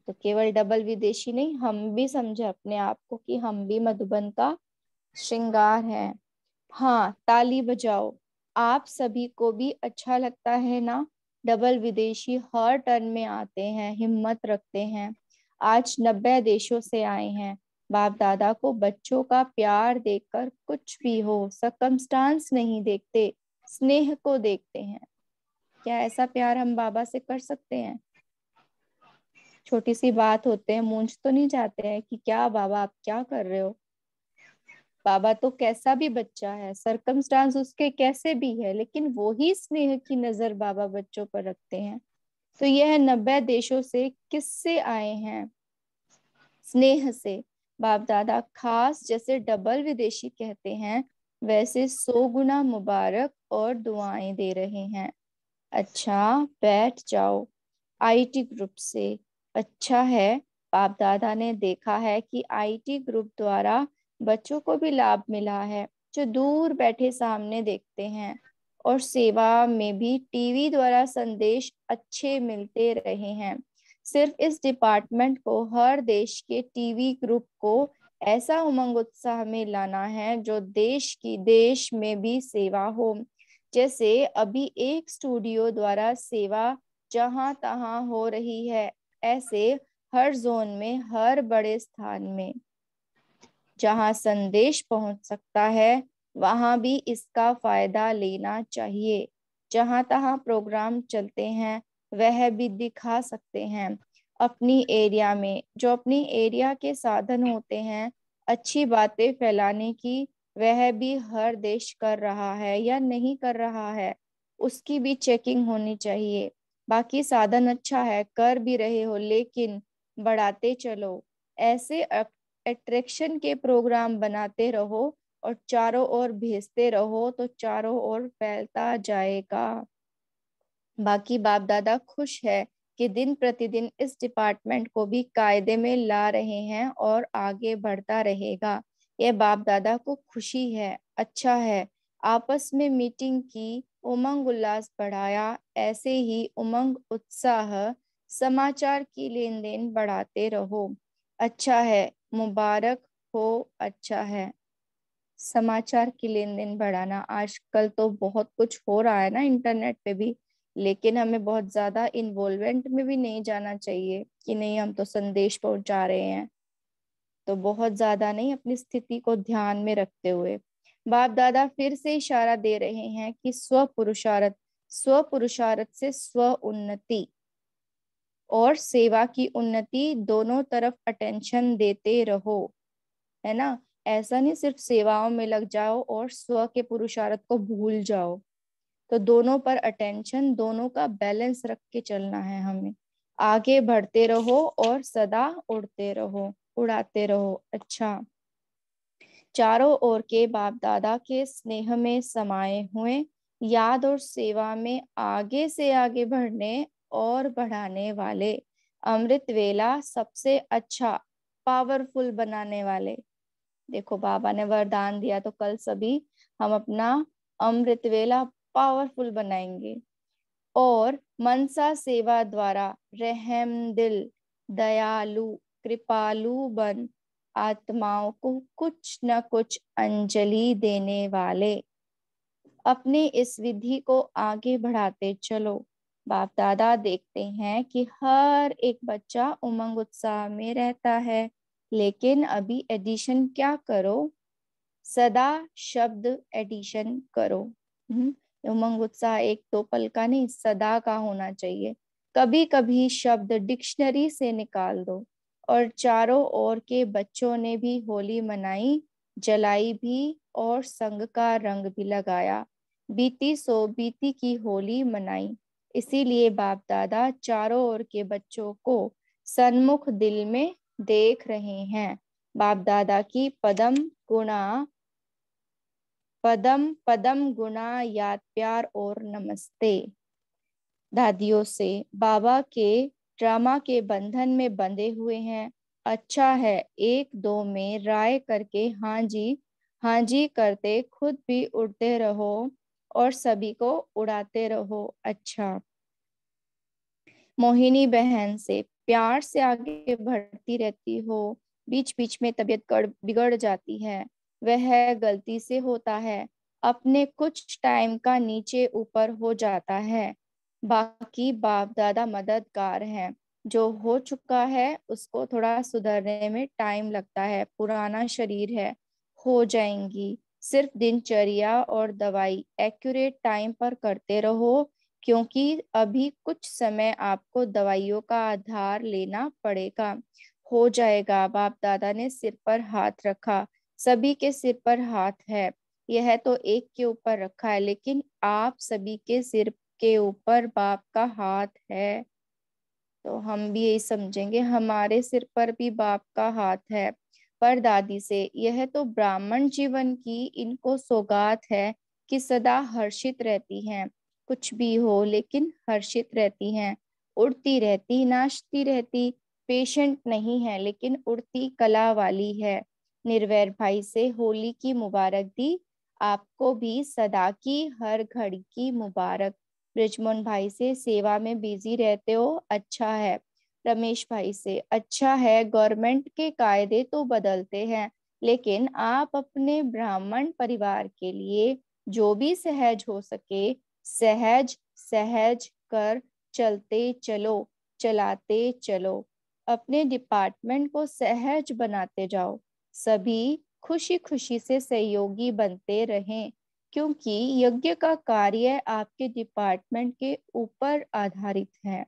तो केवल डबल विदेशी नहीं, हम भी समझे अपने आप को कि हम भी मधुबन का श्रृंगार है। हाँ, ताली बजाओ। आप सभी को भी अच्छा लगता है ना? डबल विदेशी हर टर्न में आते हैं, हिम्मत रखते हैं। आज 90 देशों से आए हैं। बाप दादा को बच्चों का प्यार देखकर कुछ भी हो, सर्कमस्टांस नहीं देखते, स्नेह को देखते हैं। क्या ऐसा प्यार हम बाबा से कर सकते हैं? छोटी सी बात होते हैं, मूंझ तो नहीं जाते हैं कि क्या बाबा आप क्या कर रहे हो? बाबा तो कैसा भी बच्चा है, सरकमस्टांस उसके कैसे भी है, लेकिन वो ही स्नेह की नजर बाबा बच्चों पर रखते हैं। तो यह 90 देशों से किससे आए हैं? स्नेह से। बाप दादा खास जैसे डबल विदेशी कहते हैं, वैसे 100 गुना मुबारक और दुआएं दे रहे हैं। अच्छा, बैठ जाओ। आईटी ग्रुप से अच्छा है, बाप दादा ने देखा है कि आईटी ग्रुप द्वारा बच्चों को भी लाभ मिला है, जो दूर बैठे सामने देखते हैं। और सेवा में भी टीवी द्वारा संदेश अच्छे मिलते रहे हैं। सिर्फ इस डिपार्टमेंट को हर देश के टीवी ग्रुप को ऐसा उमंग उत्साह में लाना है जो देश में भी सेवा हो। जैसे अभी एक स्टूडियो द्वारा सेवा जहां तहां हो रही है, ऐसे हर जोन में, हर बड़े स्थान में जहां संदेश पहुंच सकता है वहां भी इसका फायदा लेना चाहिए। जहां तहां प्रोग्राम चलते हैं वह भी दिखा सकते हैं। अपनी एरिया में जो अपनी एरिया के साधन होते हैं अच्छी बातें फैलाने की, वह भी हर देश कर रहा है या नहीं कर रहा है, उसकी भी चेकिंग होनी चाहिए। बाकी साधन अच्छा है, कर भी रहे हो, लेकिन बढ़ाते चलो। ऐसे अट्रैक्शन के प्रोग्राम बनाते रहो और चारों ओर भेजते रहो तो चारों ओर फैलता जाएगा। बाकी बाप दादा खुश है कि दिन प्रतिदिन इस डिपार्टमेंट को भी कायदे में ला रहे हैं और आगे बढ़ता रहेगा। यह बाप दादा को खुशी है, अच्छा है। आपस में मीटिंग की, उमंग उल्लास बढ़ाया, ऐसे ही उमंग उत्साह समाचार की लेन देन बढ़ाते रहो। अच्छा है, मुबारक हो, अच्छा है। समाचार की लेन देन बढ़ाना, आजकल तो बहुत कुछ हो रहा है ना इंटरनेट पे भी, लेकिन हमें बहुत ज्यादा इन्वॉल्वमेंट में भी नहीं जाना चाहिए कि नहीं हम तो संदेश पहुंचा रहे हैं, तो बहुत ज्यादा नहीं, अपनी स्थिति को ध्यान में रखते हुए। बाप दादा फिर से इशारा दे रहे हैं कि स्व पुरुषार्थ से स्व उन्नति और सेवा की उन्नति दोनों तरफ अटेंशन देते रहो, है ना। ऐसा नहीं सिर्फ सेवाओं में लग जाओ और स्व के पुरुषार्थ को भूल जाओ। तो दोनों पर अटेंशन, दोनों का बैलेंस रख के चलना है हमें। आगे बढ़ते रहो और सदा उड़ते रहो, उड़ाते रहो। अच्छा, चारों ओर के बाप दादा के स्नेह में समाये हुए, याद और सेवा में आगे से आगे बढ़ने और बढ़ाने वाले, अमृत वेला सबसे अच्छा पावरफुल बनाने वाले। देखो बाबा ने वरदान दिया तो कल सभी हम अपना अमृत वेला पावरफुल बनाएंगे। और मनसा सेवा द्वारा रहम दिल, दयालु, कृपालु बन आत्माओं को कुछ न कुछ अंजलि देने वाले, अपने इस विधि को आगे बढ़ाते चलो। बाप दादा देखते हैं कि हर एक बच्चा उमंग उत्साह में रहता है, लेकिन अभी एडिशन क्या करो, सदा शब्द एडिशन करो। उमंग उत्साह एक दो पल का नहीं, सदा का होना चाहिए। कभी कभी शब्द डिक्शनरी से निकाल दो। और चारों ओर के बच्चों ने भी होली मनाई, जलाई भी और संग का रंग भी लगाया। बीती सो बीती की होली मनाई। इसीलिए बाप दादा चारों ओर के बच्चों को सन्मुख दिल में देख रहे हैं। बाप दादा की पदम पदम गुणा याद प्यार और नमस्ते। दादियों से बाबा के ड्रामा के बंधन में बंधे हुए हैं। अच्छा है, एक दो में राय करके हाँ जी करते खुद भी उड़ते रहो और सभी को उड़ाते रहो। अच्छा, मोहिनी बहन से प्यार से आगे बढ़ती रहती हो, बीच बीच में तबीयत बिगड़ जाती है, वह गलती से होता है, अपने कुछ टाइम का नीचे ऊपर हो जाता है। बाकी बाप दादा मददगार हैं। जो हो चुका है उसको थोड़ा सुधरने में टाइम लगता है, पुराना शरीर है, हो जाएंगी। सिर्फ दिनचर्या और दवाई एक्यूरेट टाइम पर करते रहो, क्योंकि अभी कुछ समय आपको दवाइयों का आधार लेना पड़ेगा। हो जाएगा। बाप दादा ने सिर पर हाथ रखा। सभी के सिर पर हाथ है, यह तो एक के ऊपर रखा है, लेकिन आप सभी के सिर के ऊपर बाप का हाथ है। तो हम भी यही समझेंगे हमारे सिर पर भी बाप का हाथ है। पर दादी से यह तो ब्राह्मण जीवन की इनको सौगात है कि सदा हर्षित रहती हैं, कुछ भी हो लेकिन हर्षित रहती हैं, उड़ती रहती, नाचती रहती, पेशेंट नहीं है लेकिन उड़ती कला वाली है। निर्वैर भाई से होली की मुबारक दी, आपको भी सदा की हर घड़ी की मुबारक। ब्रिजमोहन भाई से सेवा में बिजी रहते हो, अच्छा है। रमेश भाई से, अच्छा है गवर्नमेंट के कायदे तो बदलते हैं, लेकिन आप अपने ब्राह्मण परिवार के लिए जो भी सहज हो सके सहज सहज कर चलते चलो, चलाते चलो। अपने डिपार्टमेंट को सहज बनाते जाओ, सभी खुशी खुशी से सहयोगी बनते रहें, क्योंकि यज्ञ का कार्य आपके डिपार्टमेंट के ऊपर आधारित है।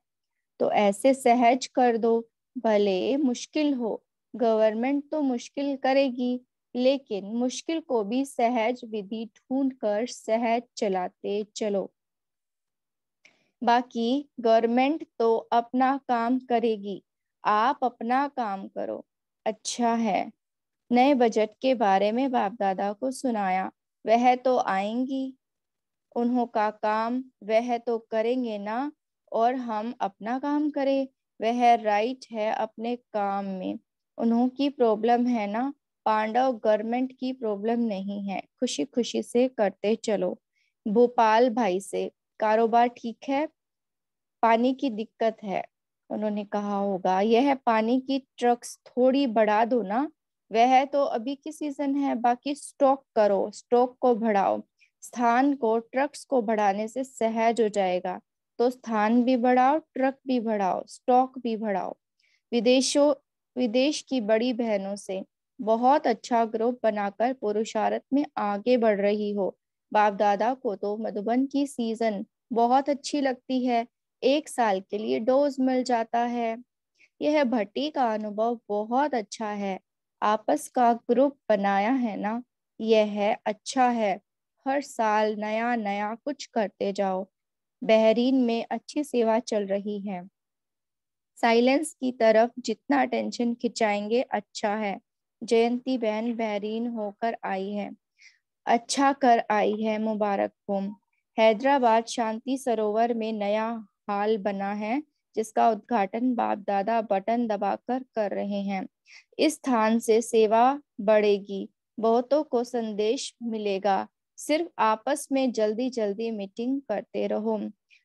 तो ऐसे सहज कर दो, भले मुश्किल हो। गवर्नमेंट तो मुश्किल करेगी, लेकिन मुश्किल को भी सहज विधि ढूंढ कर सहज चलाते चलो। बाकी गवर्नमेंट तो अपना काम करेगी, आप अपना काम करो। अच्छा है। नए बजट के बारे में बाप दादा को सुनाया। वह तो आएंगी, उन्हों का काम वह तो करेंगे ना, और हम अपना काम करें। वह राइट है अपने काम में, उन्हों की प्रॉब्लम है ना, पांडव गवर्नमेंट की प्रॉब्लम नहीं है। खुशी खुशी से करते चलो। भोपाल भाई से, कारोबार ठीक है? पानी की दिक्कत है, उन्होंने कहा होगा यह पानी की ट्रक्स थोड़ी बढ़ा दो ना। वह तो अभी की सीजन है, बाकी स्टॉक करो, स्टॉक को बढ़ाओ। स्थान को ट्रक्स को बढ़ाने से सहज हो जाएगा, तो स्थान भी बढ़ाओ, ट्रक भी बढ़ाओ, स्टॉक भी बढ़ाओ। विदेशों विदेश की बड़ी बहनों से बहुत अच्छा ग्रुप बनाकर पुरुषार्थ में आगे बढ़ रही हो। बाप दादा को तो मधुबन की सीजन बहुत अच्छी लगती है, 1 साल के लिए डोज मिल जाता है। यह भट्टी का अनुभव बहुत अच्छा है, आपस का ग्रुप बनाया है ना, यह अच्छा है। हर साल नया नया कुछ करते जाओ। बहरीन में अच्छी सेवा चल रही है, साइलेंस की तरफ जितना अटेंशन खिंचाएंगे अच्छा है। जयंती बहन बहरीन होकर आई है, अच्छा कर आई है, मुबारक हो। हैदराबाद शांति सरोवर में नया हॉल बना है, जिसका उद्घाटन बाप दादा बटन दबाकर कर रहे हैं। इस स्थान से सेवा बढ़ेगी, बहुतों को संदेश मिलेगा। सिर्फ आपस में जल्दी जल्दी मीटिंग करते रहो।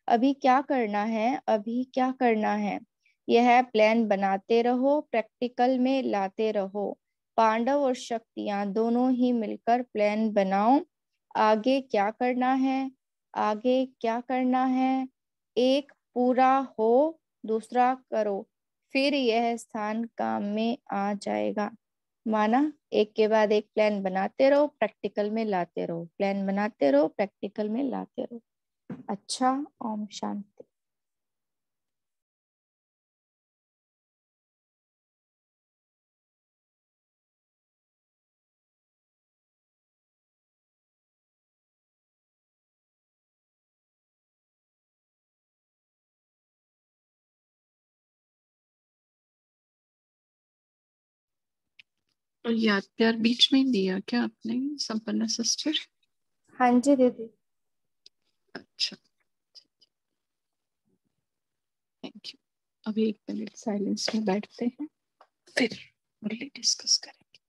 अभी क्या करना है, अभी क्या करना है, यह प्लान बनाते रहो, प्रैक्टिकल में लाते रहो। पांडव और शक्तियां दोनों ही मिलकर प्लान बनाओ। आगे क्या करना है, आगे क्या करना है, एक पूरा हो, दूसरा करो, फिर यह स्थान काम में आ जाएगा। माना? एक के बाद एक प्लान बनाते रहो, प्रैक्टिकल में लाते रहो, प्लान बनाते रहो, प्रैक्टिकल में लाते रहो। अच्छा, ओम शांति। और याद प्यार बीच में ही दिया क्या आपने संपन्ना सिस्टर? हाँ जी दीदी। अच्छा, थैंक यू। अभी 1 मिनट साइलेंस में बैठते हैं, फिर मुरली डिस्कस करेंगे।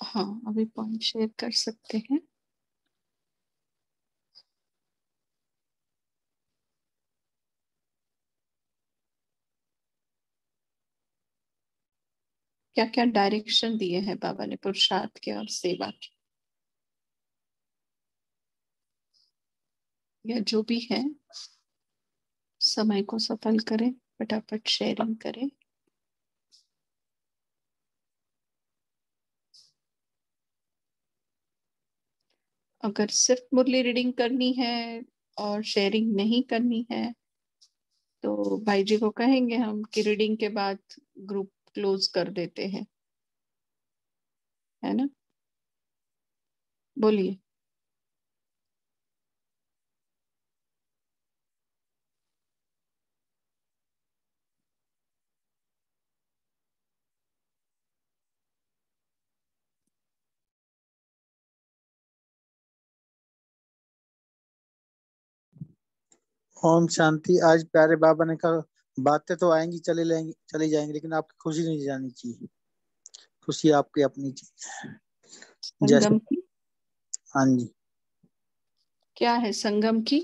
हाँ, अभी पॉइंट शेयर कर सकते हैं। क्या क्या डायरेक्शन दिए हैं बाबा ने पुरुषार्थ के और सेवा के, या जो भी है। समय को सफल करें, फटाफट शेयरिंग करें। अगर सिर्फ मुरली रीडिंग करनी है और शेयरिंग नहीं करनी है तो भाई जी को कहेंगे हम कि रीडिंग के बाद ग्रुप क्लोज कर देते हैं, है ना? बोलिए। ओम शांति। आज प्यारे बाबा ने कहा बातें तो आएंगी चली जाएंगी, लेकिन आपकी खुशी नहीं जानी चाहिए। खुशी आपकी अपनी चीज है। जैसे संगम की हाँ जी, क्या है? संगम की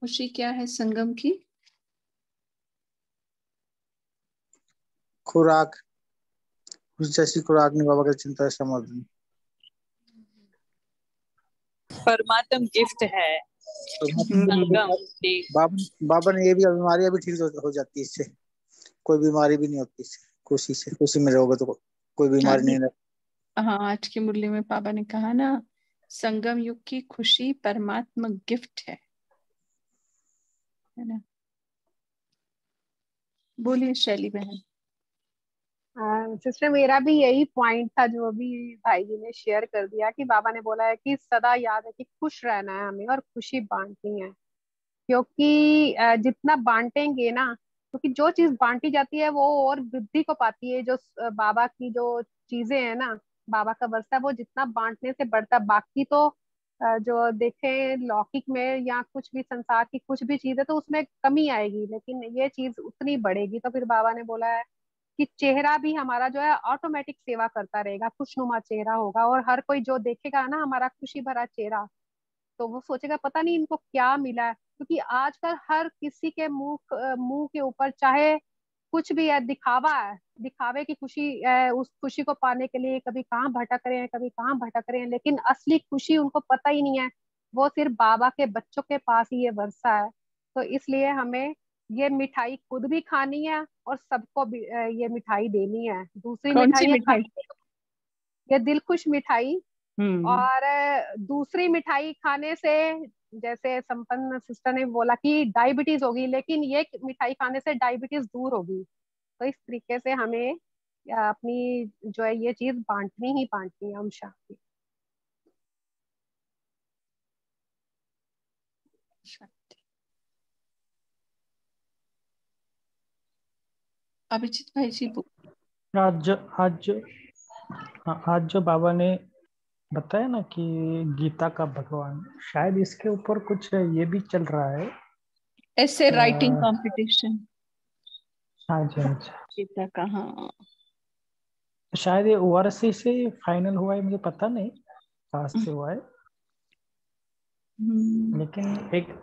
खुशी क्या है? संगम की खुराक, खुशी जैसी खुराक नहीं बाबा का चिंता है समाधान। परमात्म गिफ्ट है संगम की। बाबा ने ये भी बीमारियां भी ठीक हो जाती है इससे, कोई बीमारी भी नहीं होती इससे। खुशी से, खुशी में रहोगे तो कोई बीमारी नहीं रहती। हाँ, आज की मुरली में पापा ने कहा ना, संगम युग की खुशी परमात्मा गिफ्ट है ना? बोलिए शैली बहन। सिस्टर, मेरा भी यही पॉइंट था जो अभी भाई जी ने शेयर कर दिया कि बाबा ने बोला है कि सदा याद है कि खुश रहना है हमें और खुशी बांटनी है। क्योंकि जितना बांटेंगे ना, क्योंकि जो चीज बांटी जाती है वो और वृद्धि को पाती है। जो बाबा की जो चीजें हैं ना, बाबा का वर्षा, वो जितना बांटने से बढ़ता। बाकी तो जो देखें लौकिक में या कुछ भी संसार की कुछ भी चीज है तो उसमें कमी आएगी, लेकिन ये चीज उतनी बढ़ेगी। तो फिर बाबा ने बोला है कि चेहरा भी हमारा जो है ऑटोमेटिक सेवा करता रहेगा, खुशनुमा चेहरा होगा। और हर कोई जो देखेगा ना हमारा खुशी भरा चेहरा, तो वो सोचेगा पता नहीं इनको क्या मिला है। क्योंकि आजकल हर किसी के मुंह के ऊपर चाहे कुछ भी है, दिखावा है। दिखावे की खुशी है, उस खुशी को पाने के लिए कभी कहाँ भटक रहे हैं, कभी कहाँ भटक रहे हैं, लेकिन असली खुशी उनको पता ही नहीं है। वो सिर्फ बाबा के बच्चों के पास ही ये वर्षा है। तो इसलिए हमें ये मिठाई खुद भी खानी है और सबको भी ये मिठाई देनी है। दूसरी कौन सी मिठाई है मिठाई? ये दिल खुश मिठाई। हम्म। और दूसरी मिठाई खाने से, जैसे संपन्न सिस्टर ने बोला कि डायबिटीज होगी, लेकिन ये मिठाई खाने से डायबिटीज दूर होगी। तो इस तरीके से हमें अपनी जो है ये चीज बांटनी ही बांटनी है। हम शांति। अभिजीत भाई जी आज जो बाबा ने बताया ना कि गीता का भगवान, शायद इसके ऊपर कुछ ये भी चल रहा है। ऐसे राइटिंग कंपटीशन। हाँ जी, हाँ जी। गीता का, हाँ। शायद ये ओआरसी से फाइनल हुआ है, मुझे पता नहीं कहाँ से हुआ है। लेकिन एक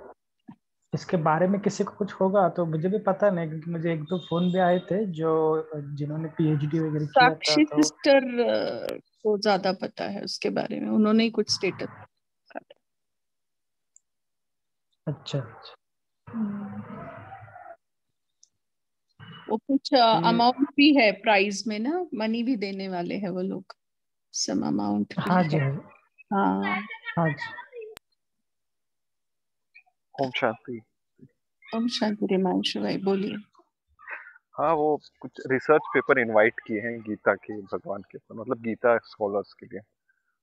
इसके बारे में किसी को कुछ होगा तो मुझे भी पता नहीं, क्योंकि मुझे एक दो फोन भी आए थे जो जिन्होंने पीएचडी वगैरह किया था। साक्षी तो सिस्टर को ज्यादा पता है उसके बारे में, उन्होंने ही कुछ स्टेटस। अच्छा। वो कुछ अमाउंट भी है प्राइज में ना, मनी भी देने वाले हैं वो लोग, सम अमाउंट भी हाँ है। जी, हाँ हाँ जी। ओम शांति। ओम शांति। रिमांशु भाई बोलिए। हाँ, वो कुछ रिसर्च पेपर इनवाइट किए हैं गीता के भगवान के ऊपर, मतलब गीता स्कॉलर्स के लिए,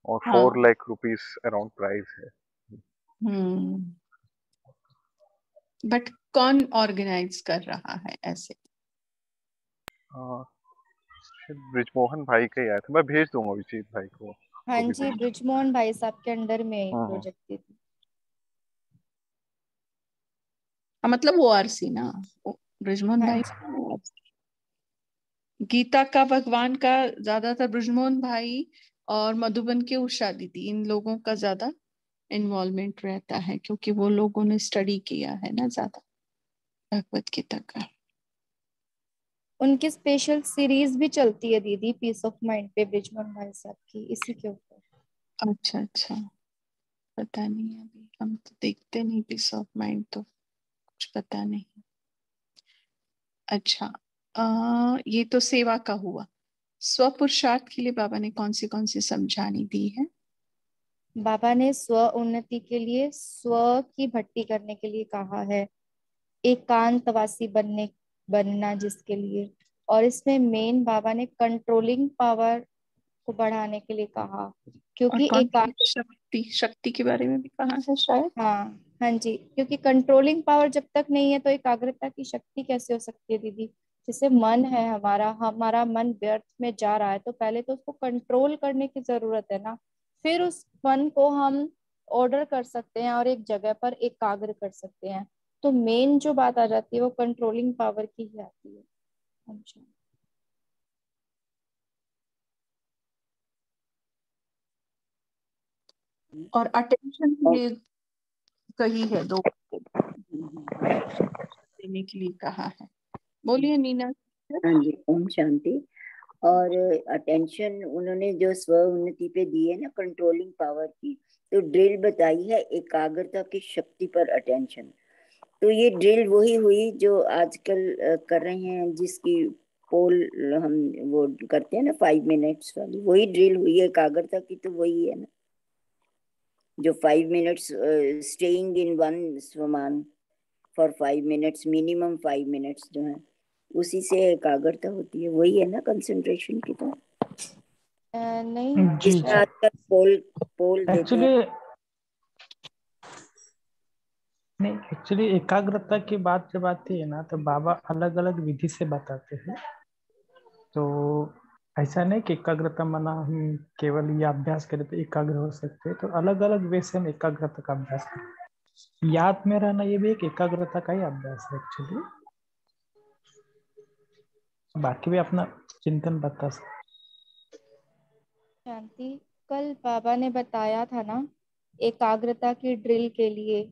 और हाँ। 4 लाख रुपीस अराउंड प्राइस है। बट कौन ऑर्गेनाइज कर रहा है ऐसे? ब्रिजमोहन भाई का ही आया था, मैं भेज दूंगा अभिजीत भाई को। हाँ जी, ब्रिजमोहन भाई साहब के अंडर में प्रोजेक्ट थी। मतलब ओआरसी ना, ब्रिजमोहन भाई। गीता का भगवान का ज्यादातर ब्रिजमोहन भाई और मधुबन के उषा दीदी, इन लोगों का ज्यादा इन्वॉल्वमेंट रहता है, क्योंकि वो लोगों ने स्टडी किया है ना ज्यादा भगवत गीता का। उनकी स्पेशल सीरीज भी चलती है दीदी पीस ऑफ माइंड पे, ब्रिजमोहन भाई साहब की, इसी के ऊपर। अच्छा अच्छा, पता नहीं, अभी हम तो देखते नहीं पीस ऑफ माइंड, तो कुछ पता नहीं। अच्छा, ये तो सेवा का हुआ। स्व पुरुषार्थ के लिए बाबा ने कौन सी समझानी दी है? बाबा ने स्व उन्नति के लिए स्व की भट्टी करने के लिए कहा है, एकांतवासी बनना जिसके लिए। और इसमें मेन बाबा ने कंट्रोलिंग पावर को बढ़ाने के लिए कहा, और क्योंकि कौन शक्ति के बारे में भी कहा है शायद। हाँ हाँ जी, क्योंकि कंट्रोलिंग पावर जब तक नहीं है तो एकाग्रता की शक्ति कैसे हो सकती है दीदी। जैसे मन है हमारा मन व्यर्थ में जा रहा है, तो पहले तो उसको कंट्रोल करने की जरूरत है ना, फिर उस मन को हम ऑर्डर कर सकते हैं और एक जगह पर एकाग्र कर सकते हैं। तो मेन जो बात आ जाती है वो कंट्रोलिंग पावर की ही आती है। अच्छा, और अटेंशन ये कही है, दो देने के लिए कहा है। बोलिए नीना। हाँ जी, ओम शांति। और अटेंशन उन्होंने जो स्व उन्नति पे दी है ना, कंट्रोलिंग पावर की, तो ड्रिल बताई है एकाग्रता की शक्ति पर अटेंशन। तो ये ड्रिल वही हुई जो आजकल कर रहे हैं, जिसकी पोल हम वो करते हैं ना 5 मिनट्स वाली, वही ड्रिल हुई है एकाग्रता की। तो वही है ना, जो 5 मिनट्स स्टेइंग इन वन स्वमान फॉर 5 मिनट्स, मिनिमम 5 मिनट्स जो है, उसी से एकाग्रता होती है। वही है ना कंसंट्रेशन की। तो नहीं जिसमें आजकल पोल देते हैं। एक्चुअली एकाग्रता की बात जब आती है ना, तो बाबा अलग अलग विधि से बताते हैं। तो ऐसा नहीं कि एकाग्रता माना हम केवल ये अभ्यास करें तो एकाग्र हो सकते हैं। तो अलग अलग वे से हम एकाग्रता का अभ्यास करें। याद में रहना ये भी एक एकाग्रता का ही अभ्यास है एक्चुअली। बाकी भी अपना चिंतन बता सकते। शांति, कल बाबा ने बताया था ना एकाग्रता की ड्रिल के लिए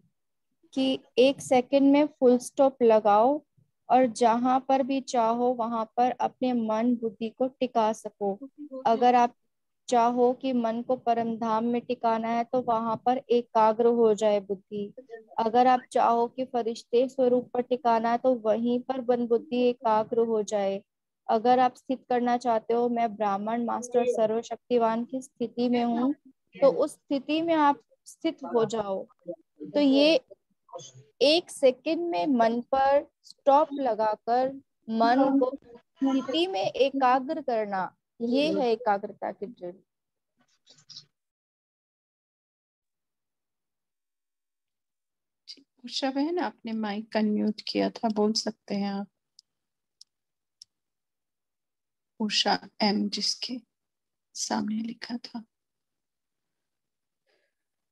कि 1 सेकंड में फुल स्टॉप लगाओ और जहां पर भी चाहो वहां पर अपने मन बुद्धि को टिका सको। अगर आप चाहो कि मन को परम धाम में टिकाना है तो वहां पर एकाग्र हो जाए बुद्धि। अगर आप चाहो कि फरिश्ते स्वरूप पर टिकाना है तो वहीं पर मन बुद्धि एकाग्र हो जाए। अगर आप स्थित करना चाहते हो मैं ब्राह्मण मास्टर सर्वशक्तिवान की स्थिति में हूँ, तो उस स्थिति में आप स्थित हो जाओ। तो ये 1 सेकंड में मन पर स्टॉप लगाकर मन को स्थिति में एकाग्र करना, ये है एकाग्रता की ड्रिल। उषा बहन, आपने माइक अनम्यूट किया था, बोल सकते हैं आप। उषा एम जिसके सामने लिखा था।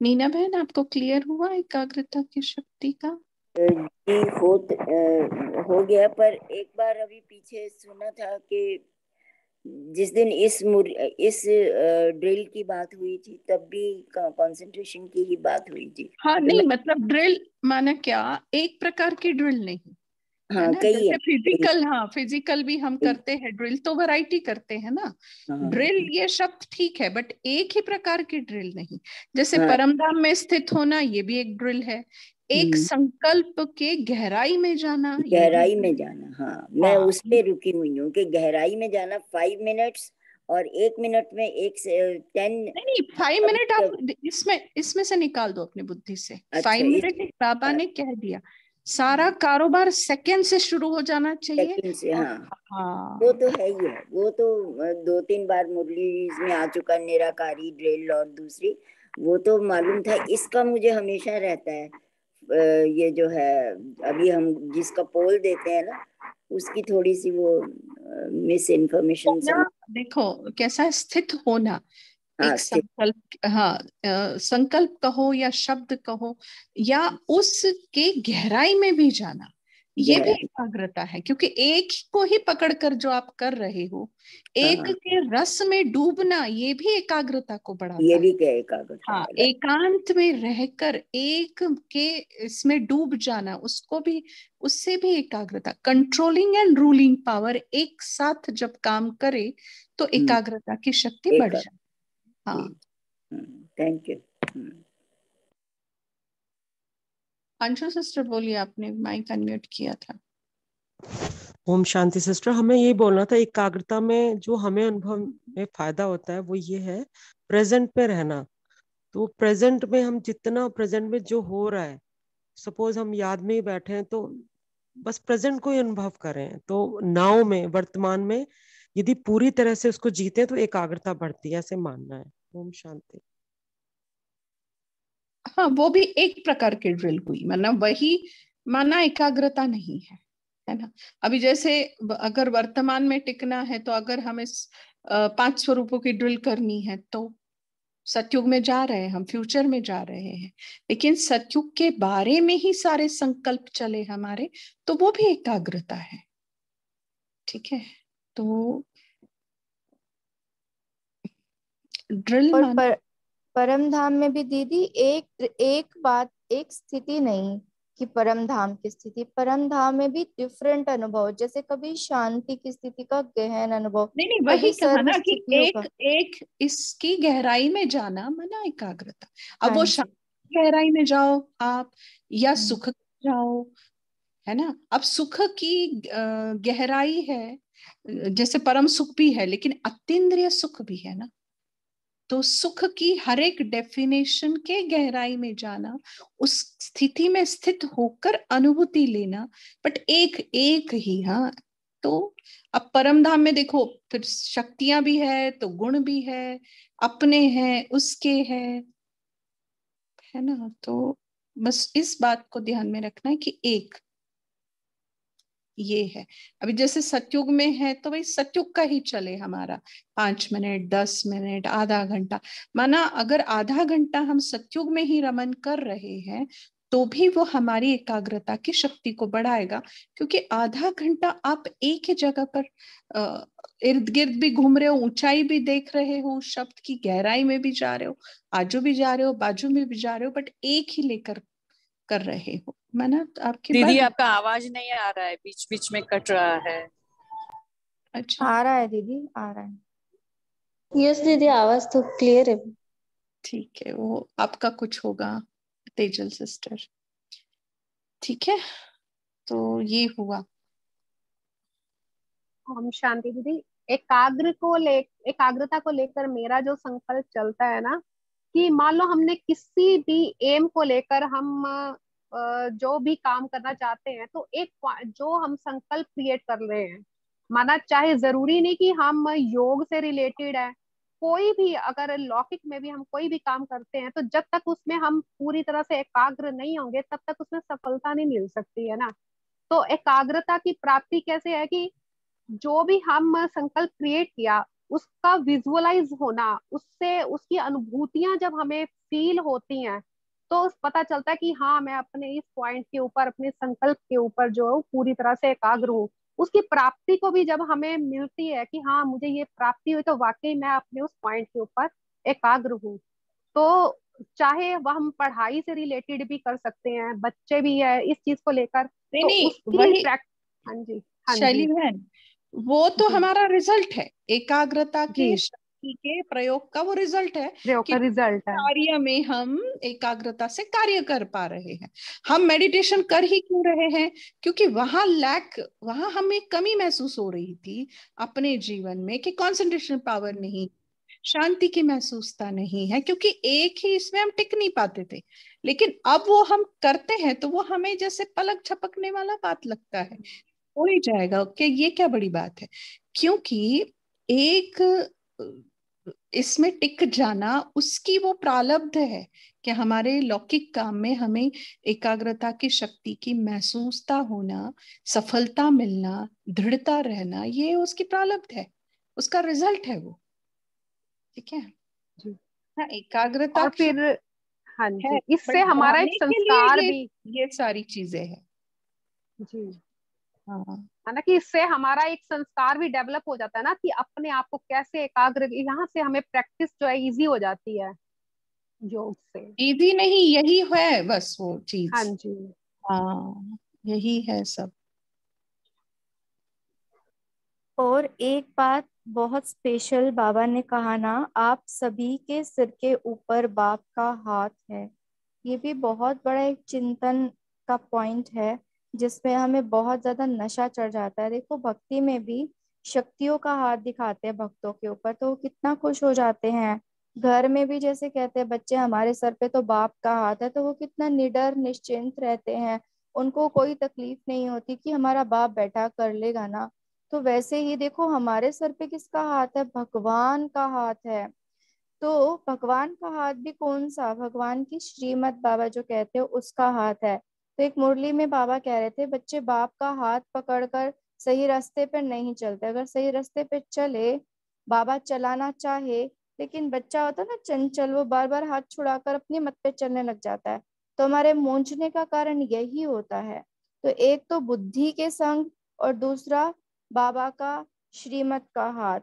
नीना बहन, आपको क्लियर हुआ एकाग्रता की शक्ति का? जी हो गया, पर एक बार अभी पीछे सुना था कि जिस दिन इस ड्रिल की बात हुई थी तब भी कंसंट्रेशन की ही बात हुई थी। हाँ, नहीं मतलब ड्रिल माना क्या, एक प्रकार की ड्रिल नहीं। हाँ, है ना, कई जैसे है। फिजिकल, हाँ फिजिकल भी हम करते हैं ड्रिल, तो वैरायटी करते हैं ना। ड्रिल ये शब्द ठीक है, बट एक ही प्रकार की ड्रिल नहीं। जैसे परमधाम में स्थित होना, ये भी एक ड्रिल है। एक संकल्प के गहराई में जाना, गहराई में जाना। हाँ, मैं उस पे रुकी हुई हूँ कि गहराई में जाना 5 मिनट्स और 1 मिनट में 1 से 10। नहीं, 5 मिनट आप इसमें से निकाल दो अपनी बुद्धि से। 5 मिनट बाबा ने कह दिया, सारा कारोबार सेकंड से शुरू हो जाना चाहिए। सेकंड से, हाँ वो तो है ही है। वो तो 2-3 बार मुरली में आ चुका, निराकारी ड्रिल। और दूसरी वो तो मालूम था। इसका मुझे हमेशा रहता है, ये जो है अभी हम जिसका पोल देते हैं ना, उसकी थोड़ी सी वो मिस इन्फॉर्मेशन। देखो कैसा है स्थित होना, एक संकल्प, संकल्प कहो या शब्द कहो, या उसके गहराई में भी जाना। ये भी एकाग्रता है, क्योंकि एक को ही पकड़कर जो आप कर रहे हो, एक के रस में डूबना, ये भी एकाग्रता को बढ़ाता ये है। भी क्या एकाग्रता हाँ, है। एकांत में रहकर एक के इसमें डूब जाना, उसको भी, उससे भी एकाग्रता, कंट्रोलिंग एंड रूलिंग पावर एक साथ जब काम करे तो एकाग्रता की शक्ति बढ़ जाती है। हाँ, थैंक यू। अंशु सिस्टर बोलिए, आपने माइक अनम्यूट किया था। ओम शांति सिस्टर, हमें ये बोलना था, एकाग्रता में जो हमें अनुभव में फायदा होता है वो ये है प्रेजेंट में रहना। तो प्रेजेंट में हम जितना प्रेजेंट में जो हो रहा है, सपोज हम याद में ही बैठे हैं तो बस प्रेजेंट को ही अनुभव करें। तो नाव में, वर्तमान में यदि पूरी तरह से उसको जीते तो एकाग्रता बढ़ती है, ऐसे मानना है। ओम शांति। हाँ, वो भी एक प्रकार की ड्रिल हुई, मतलब वही माना एकाग्रता नहीं है, है ना। अभी जैसे अगर वर्तमान में टिकना है, तो अगर हमें 5 स्वरूपों की ड्रिल करनी है तो सतयुग में जा रहे हैं हम, फ्यूचर में जा रहे हैं, लेकिन सतयुग के बारे में ही सारे संकल्प चले हमारे, तो वो भी एकाग्रता है। ठीक है, तो ड्रिल और परम धाम में भी दीदी एक बात, एक स्थिति नहीं कि परम धाम की स्थिति, परम धाम में भी डिफरेंट अनुभव, जैसे कभी शांति की स्थिति का गहन अनुभव, नहीं, वही कहा सर्व ना कि स्थितियों एक इसकी गहराई में जाना माना एकाग्रता। अब हाँ वो जी। शांति गहराई में जाओ आप, या सुख जाओ, है ना। अब सुख की गहराई है, जैसे परम सुख भी है, लेकिन अतीन्द्रिय सुख भी है ना। तो सुख की हर एक डेफिनेशन के गहराई में जाना, उस स्थिति में स्थित होकर अनुभूति लेना, बट एक एक ही। हाँ, तो अब परम धाम में देखो, फिर शक्तियां भी है तो गुण भी है, अपने हैं उसके है ना। तो बस इस बात को ध्यान में रखना है कि एक ये है। अभी जैसे सतयुग में है तो भाई सतयुग का ही चले हमारा, 5 मिनट 10 मिनट आधा घंटा, माना अगर आधा घंटा हम सतयुग में ही रमन कर रहे हैं तो भी वो हमारी एकाग्रता की शक्ति को बढ़ाएगा, क्योंकि आधा घंटा आप एक ही जगह पर इर्द गिर्द भी घूम रहे हो, ऊंचाई भी देख रहे हो, शब्द की गहराई में भी जा रहे हो, आजू भी जा रहे हो, बाजू में भी जा रहे हो, बट एक ही लेकर कर रहे हो, माना आपकी दीदी आपका आवाज नहीं आ रहा है, बीच बीच में कट रहा है। अच्छा, आ रहा है दीदी, आ रहा है। यस दीदी, आवाज तो क्लियर है। ठीक है, वो आपका कुछ होगा तेजल सिस्टर। ठीक है, तो ये हुआ। ओम शांति दीदी। एकाग्रता को लेकर मेरा जो संकल्प चलता है ना, कि मान लो हमने किसी भी एम को लेकर हम जो भी काम करना चाहते हैं, तो एक जो हम संकल्प क्रिएट कर रहे हैं, माना चाहे जरूरी नहीं कि हम योग से रिलेटेड है, कोई भी अगर लौकिक में भी हम कोई भी काम करते हैं, तो जब तक उसमें हम पूरी तरह से एकाग्र नहीं होंगे तब तक उसमें सफलता नहीं मिल सकती है ना। तो एकाग्रता की प्राप्ति कैसे है कि जो भी हम संकल्प क्रिएट किया उसका विजुअलाइज होना, उससे उसकी अनुभूतियां जब हमें फील होती हैं, तो पता चलता है कि हाँ, मैं अपने इस पॉइंट के ऊपर, अपने संकल्प के ऊपर जो पूरी तरह से एकाग्र हूँ। उसकी प्राप्ति को भी जब हमें मिलती है कि हाँ मुझे ये प्राप्ति हुई, तो वाकई मैं अपने उस पॉइंट के ऊपर एकाग्र हूँ। तो चाहे वह हम पढ़ाई से रिलेटेड भी कर सकते हैं, बच्चे भी है इस चीज को लेकर, तो नहीं, उसकी वही हाँ जी, हाँ शैली जी बहन, वो तो जी हमारा रिजल्ट है, एकाग्रता के जी, शक्ति के प्रयोग का वो रिजल्ट है प्रयोग कि का रिजल्ट है। कार्य में हम एकाग्रता से कार्य कर पा रहे हैं। हम मेडिटेशन कर ही क्यों रहे हैं? क्योंकि वहां हमें कमी महसूस हो रही थी अपने जीवन में, कि कंसंट्रेशन पावर नहीं, शांति की महसूसता नहीं है, क्योंकि एक ही इसमें हम टिक नहीं पाते थे। लेकिन अब वो हम करते हैं तो वो हमें जैसे पलक झपकने वाला बात लगता है, हो ही जाएगा, ओके, ये क्या बड़ी बात है। क्योंकि एक इसमें टिक जाना उसकी वो प्रारब्ध है कि हमारे लौकिक काम में हमें एकाग्रता की शक्ति की महसूसता होना, सफलता मिलना, दृढ़ता रहना, ये उसकी प्रारब्ध है, उसका रिजल्ट है वो। ठीक है, जी। हाँ, एकाग्रता और फिर हाँ है, जी, इससे बट हमारा एक बढ़ाने के लिए संस्कार भी ये सारी चीजें हैं। जी हाँ है ना, कि इससे हमारा एक संस्कार भी डेवलप हो जाता है ना, कि अपने आप को कैसे एकाग्र, यहाँ से हमें प्रैक्टिस जो है इजी हो जाती है योग से। इजी नहीं, यही है बस वो चीज। हाँ जी। हाँ यही है सब। और एक बात बहुत स्पेशल बाबा ने कहा ना, आप सभी के सिर के ऊपर बाप का हाथ है। ये भी बहुत बड़ा एक चिंतन का पॉइंट है, जिसमें हमें बहुत ज्यादा नशा चढ़ जाता है। देखो भक्ति में भी शक्तियों का हाथ दिखाते हैं भक्तों के ऊपर, तो वो कितना खुश हो जाते हैं। घर में भी जैसे कहते हैं बच्चे हमारे सर पे तो बाप का हाथ है, तो वो कितना निडर निश्चिंत रहते हैं। उनको कोई तकलीफ नहीं होती कि हमारा बाप बैठा कर लेगा ना। तो वैसे ही देखो हमारे सर पे किसका हाथ है, भगवान का हाथ है। तो भगवान का हाथ भी कौन सा, भगवान की श्रीमत बाबा जो कहते हो उसका हाथ है। तो एक मुरली में बाबा कह रहे थे बच्चे बाप का हाथ पकड़कर सही रास्ते पर नहीं चलते। अगर सही रास्ते पे चले, बाबा चलाना चाहे, लेकिन बच्चा होता है ना चंचल, वो बार बार हाथ छुड़ाकर अपनी मत पे चलने लग जाता है। तो हमारे मूंझने का कारण यही होता है। तो एक तो बुद्धि के संग, और दूसरा बाबा का श्रीमत का हाथ।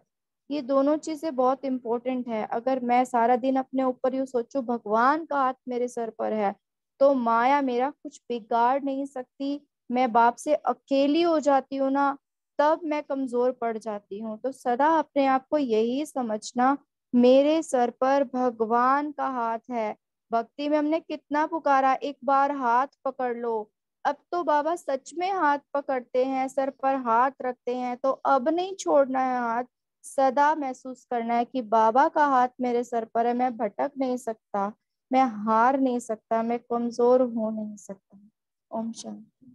ये दोनों चीजें बहुत इंपॉर्टेंट है। अगर मैं सारा दिन अपने ऊपर यूं सोचूं भगवान का हाथ मेरे सर पर है, तो माया मेरा कुछ बिगाड़ नहीं सकती। मैं बाप से अकेली हो जाती हूँ ना, तब मैं कमजोर पड़ जाती हूँ। तो सदा अपने आप को यही समझना, मेरे सर पर भगवान का हाथ है। भक्ति में हमने कितना पुकारा, एक बार हाथ पकड़ लो। अब तो बाबा सच में हाथ पकड़ते हैं, सर पर हाथ रखते हैं। तो अब नहीं छोड़ना है हाथ, सदा महसूस करना है कि बाबा का हाथ मेरे सर पर है। मैं भटक नहीं सकता, मैं हार नहीं सकता, मैं कमजोर हो नहीं सकता। ओम शांति।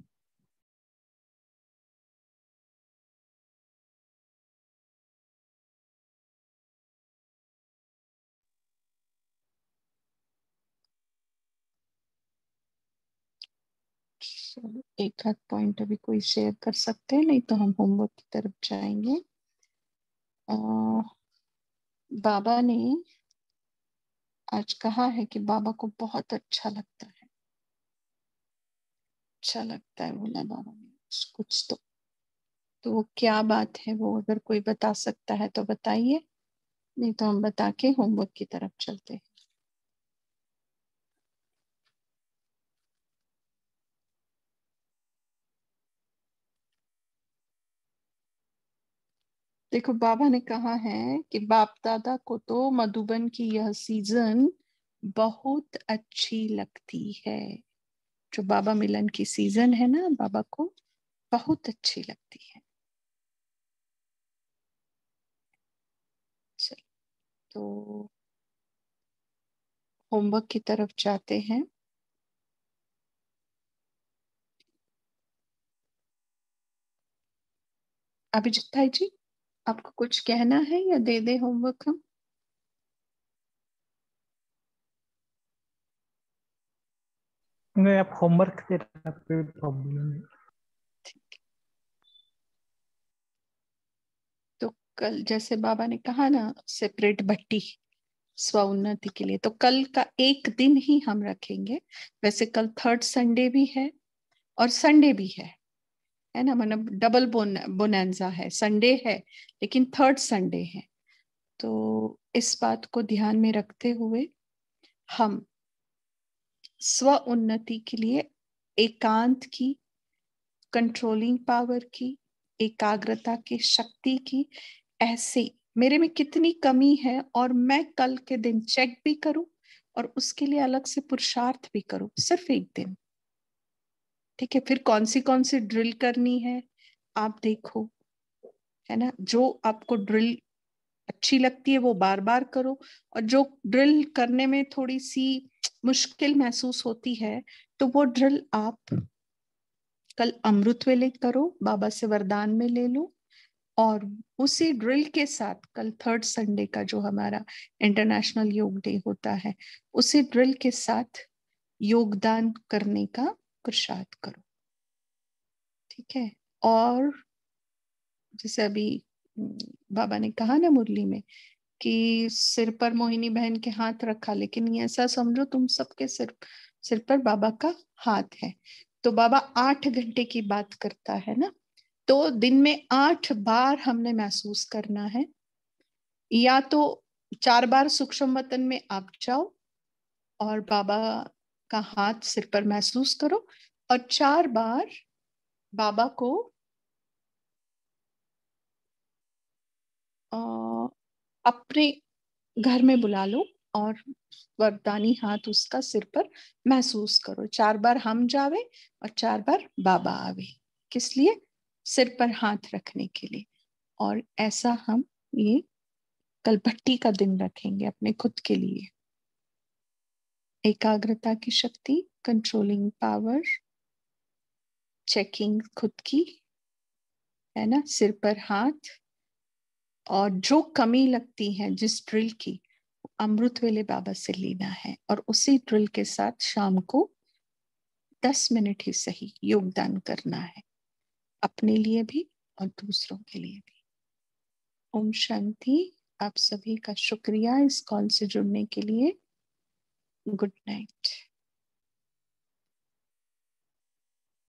चलो एक आध पॉइंट अभी कोई शेयर कर सकते हैं, नहीं तो हम होमवर्क की तरफ जाएंगे। बाबा ने आज कहा है कि बाबा को बहुत अच्छा लगता है, अच्छा लगता है बोला बाबा ने कुछ। तो वो क्या बात है, वो अगर कोई बता सकता है तो बताइए, नहीं तो हम बता के होमवर्क की तरफ चलते हैं। देखो बाबा ने कहा है कि बाप दादा को तो मधुबन की यह सीजन बहुत अच्छी लगती है। जो बाबा मिलन की सीजन है ना, बाबा को बहुत अच्छी लगती है। चलो तो होमवर्क की तरफ जाते हैं। अभिजीत भाई जी, आपको कुछ कहना है या दे दे होमवर्क हम? नहीं, आप होमवर्क दे रहे हैं, कोई प्रॉब्लम नहीं। तो कल जैसे बाबा ने कहा ना, सेपरेट भट्टी स्व उन्नति के लिए, तो कल का एक दिन ही हम रखेंगे। वैसे कल थर्ड संडे भी है और संडे भी है ना, मतलब डबल बोनेंजा है, संडे है लेकिन थर्ड संडे है। तो इस बात को ध्यान में रखते हुए हम स्व उन्नति के लिए एकांत की, कंट्रोलिंग पावर की, एकाग्रता की, शक्ति की, ऐसे मेरे में कितनी कमी है और मैं कल के दिन चेक भी करूं और उसके लिए अलग से पुरुषार्थ भी करूं, सिर्फ एक दिन। ठीक है, फिर कौन सी ड्रिल करनी है आप देखो, है ना। जो आपको ड्रिल अच्छी लगती है वो बार बार करो, और जो ड्रिल करने में थोड़ी सी मुश्किल महसूस होती है तो वो ड्रिल आप कल अमृत वेले करो, बाबा से वरदान में ले लो। और उसी ड्रिल के साथ कल थर्ड संडे का जो हमारा इंटरनेशनल योग डे होता है, उसी ड्रिल के साथ योगदान करने का पुरुषार्थ करो। ठीक है। और जैसे अभी बाबा ने कहा ना मुरली में कि सिर पर मोहिनी बहन के हाथ रखा, लेकिन ये ऐसा समझो तुम सबके सिर पर बाबा का हाथ है। तो बाबा 8 घंटे की बात करता है ना, तो दिन में 8 बार हमने महसूस करना है। या तो 4 बार सूक्ष्म वतन में आप जाओ और बाबा का हाथ सिर पर महसूस करो, और 4 बार बाबा को अपने घर में बुला लो और वरदानी हाथ उसका सिर पर महसूस करो। 4 बार हम जावे और 4 बार बाबा आवे। किस लिए? सिर पर हाथ रखने के लिए। और ऐसा हम ये कलभट्टी का दिन रखेंगे अपने खुद के लिए। एकाग्रता की शक्ति, कंट्रोलिंग पावर, चेकिंग खुद की, है ना, सिर पर हाथ। और जो कमी लगती है जिस ड्रिल की, अमृत वेले बाबा से लेना है, और उसी ड्रिल के साथ शाम को 10 मिनट ही सही योगदान करना है, अपने लिए भी और दूसरों के लिए भी। ओम शांति। आप सभी का शुक्रिया इस कॉल से जुड़ने के लिए। Good night.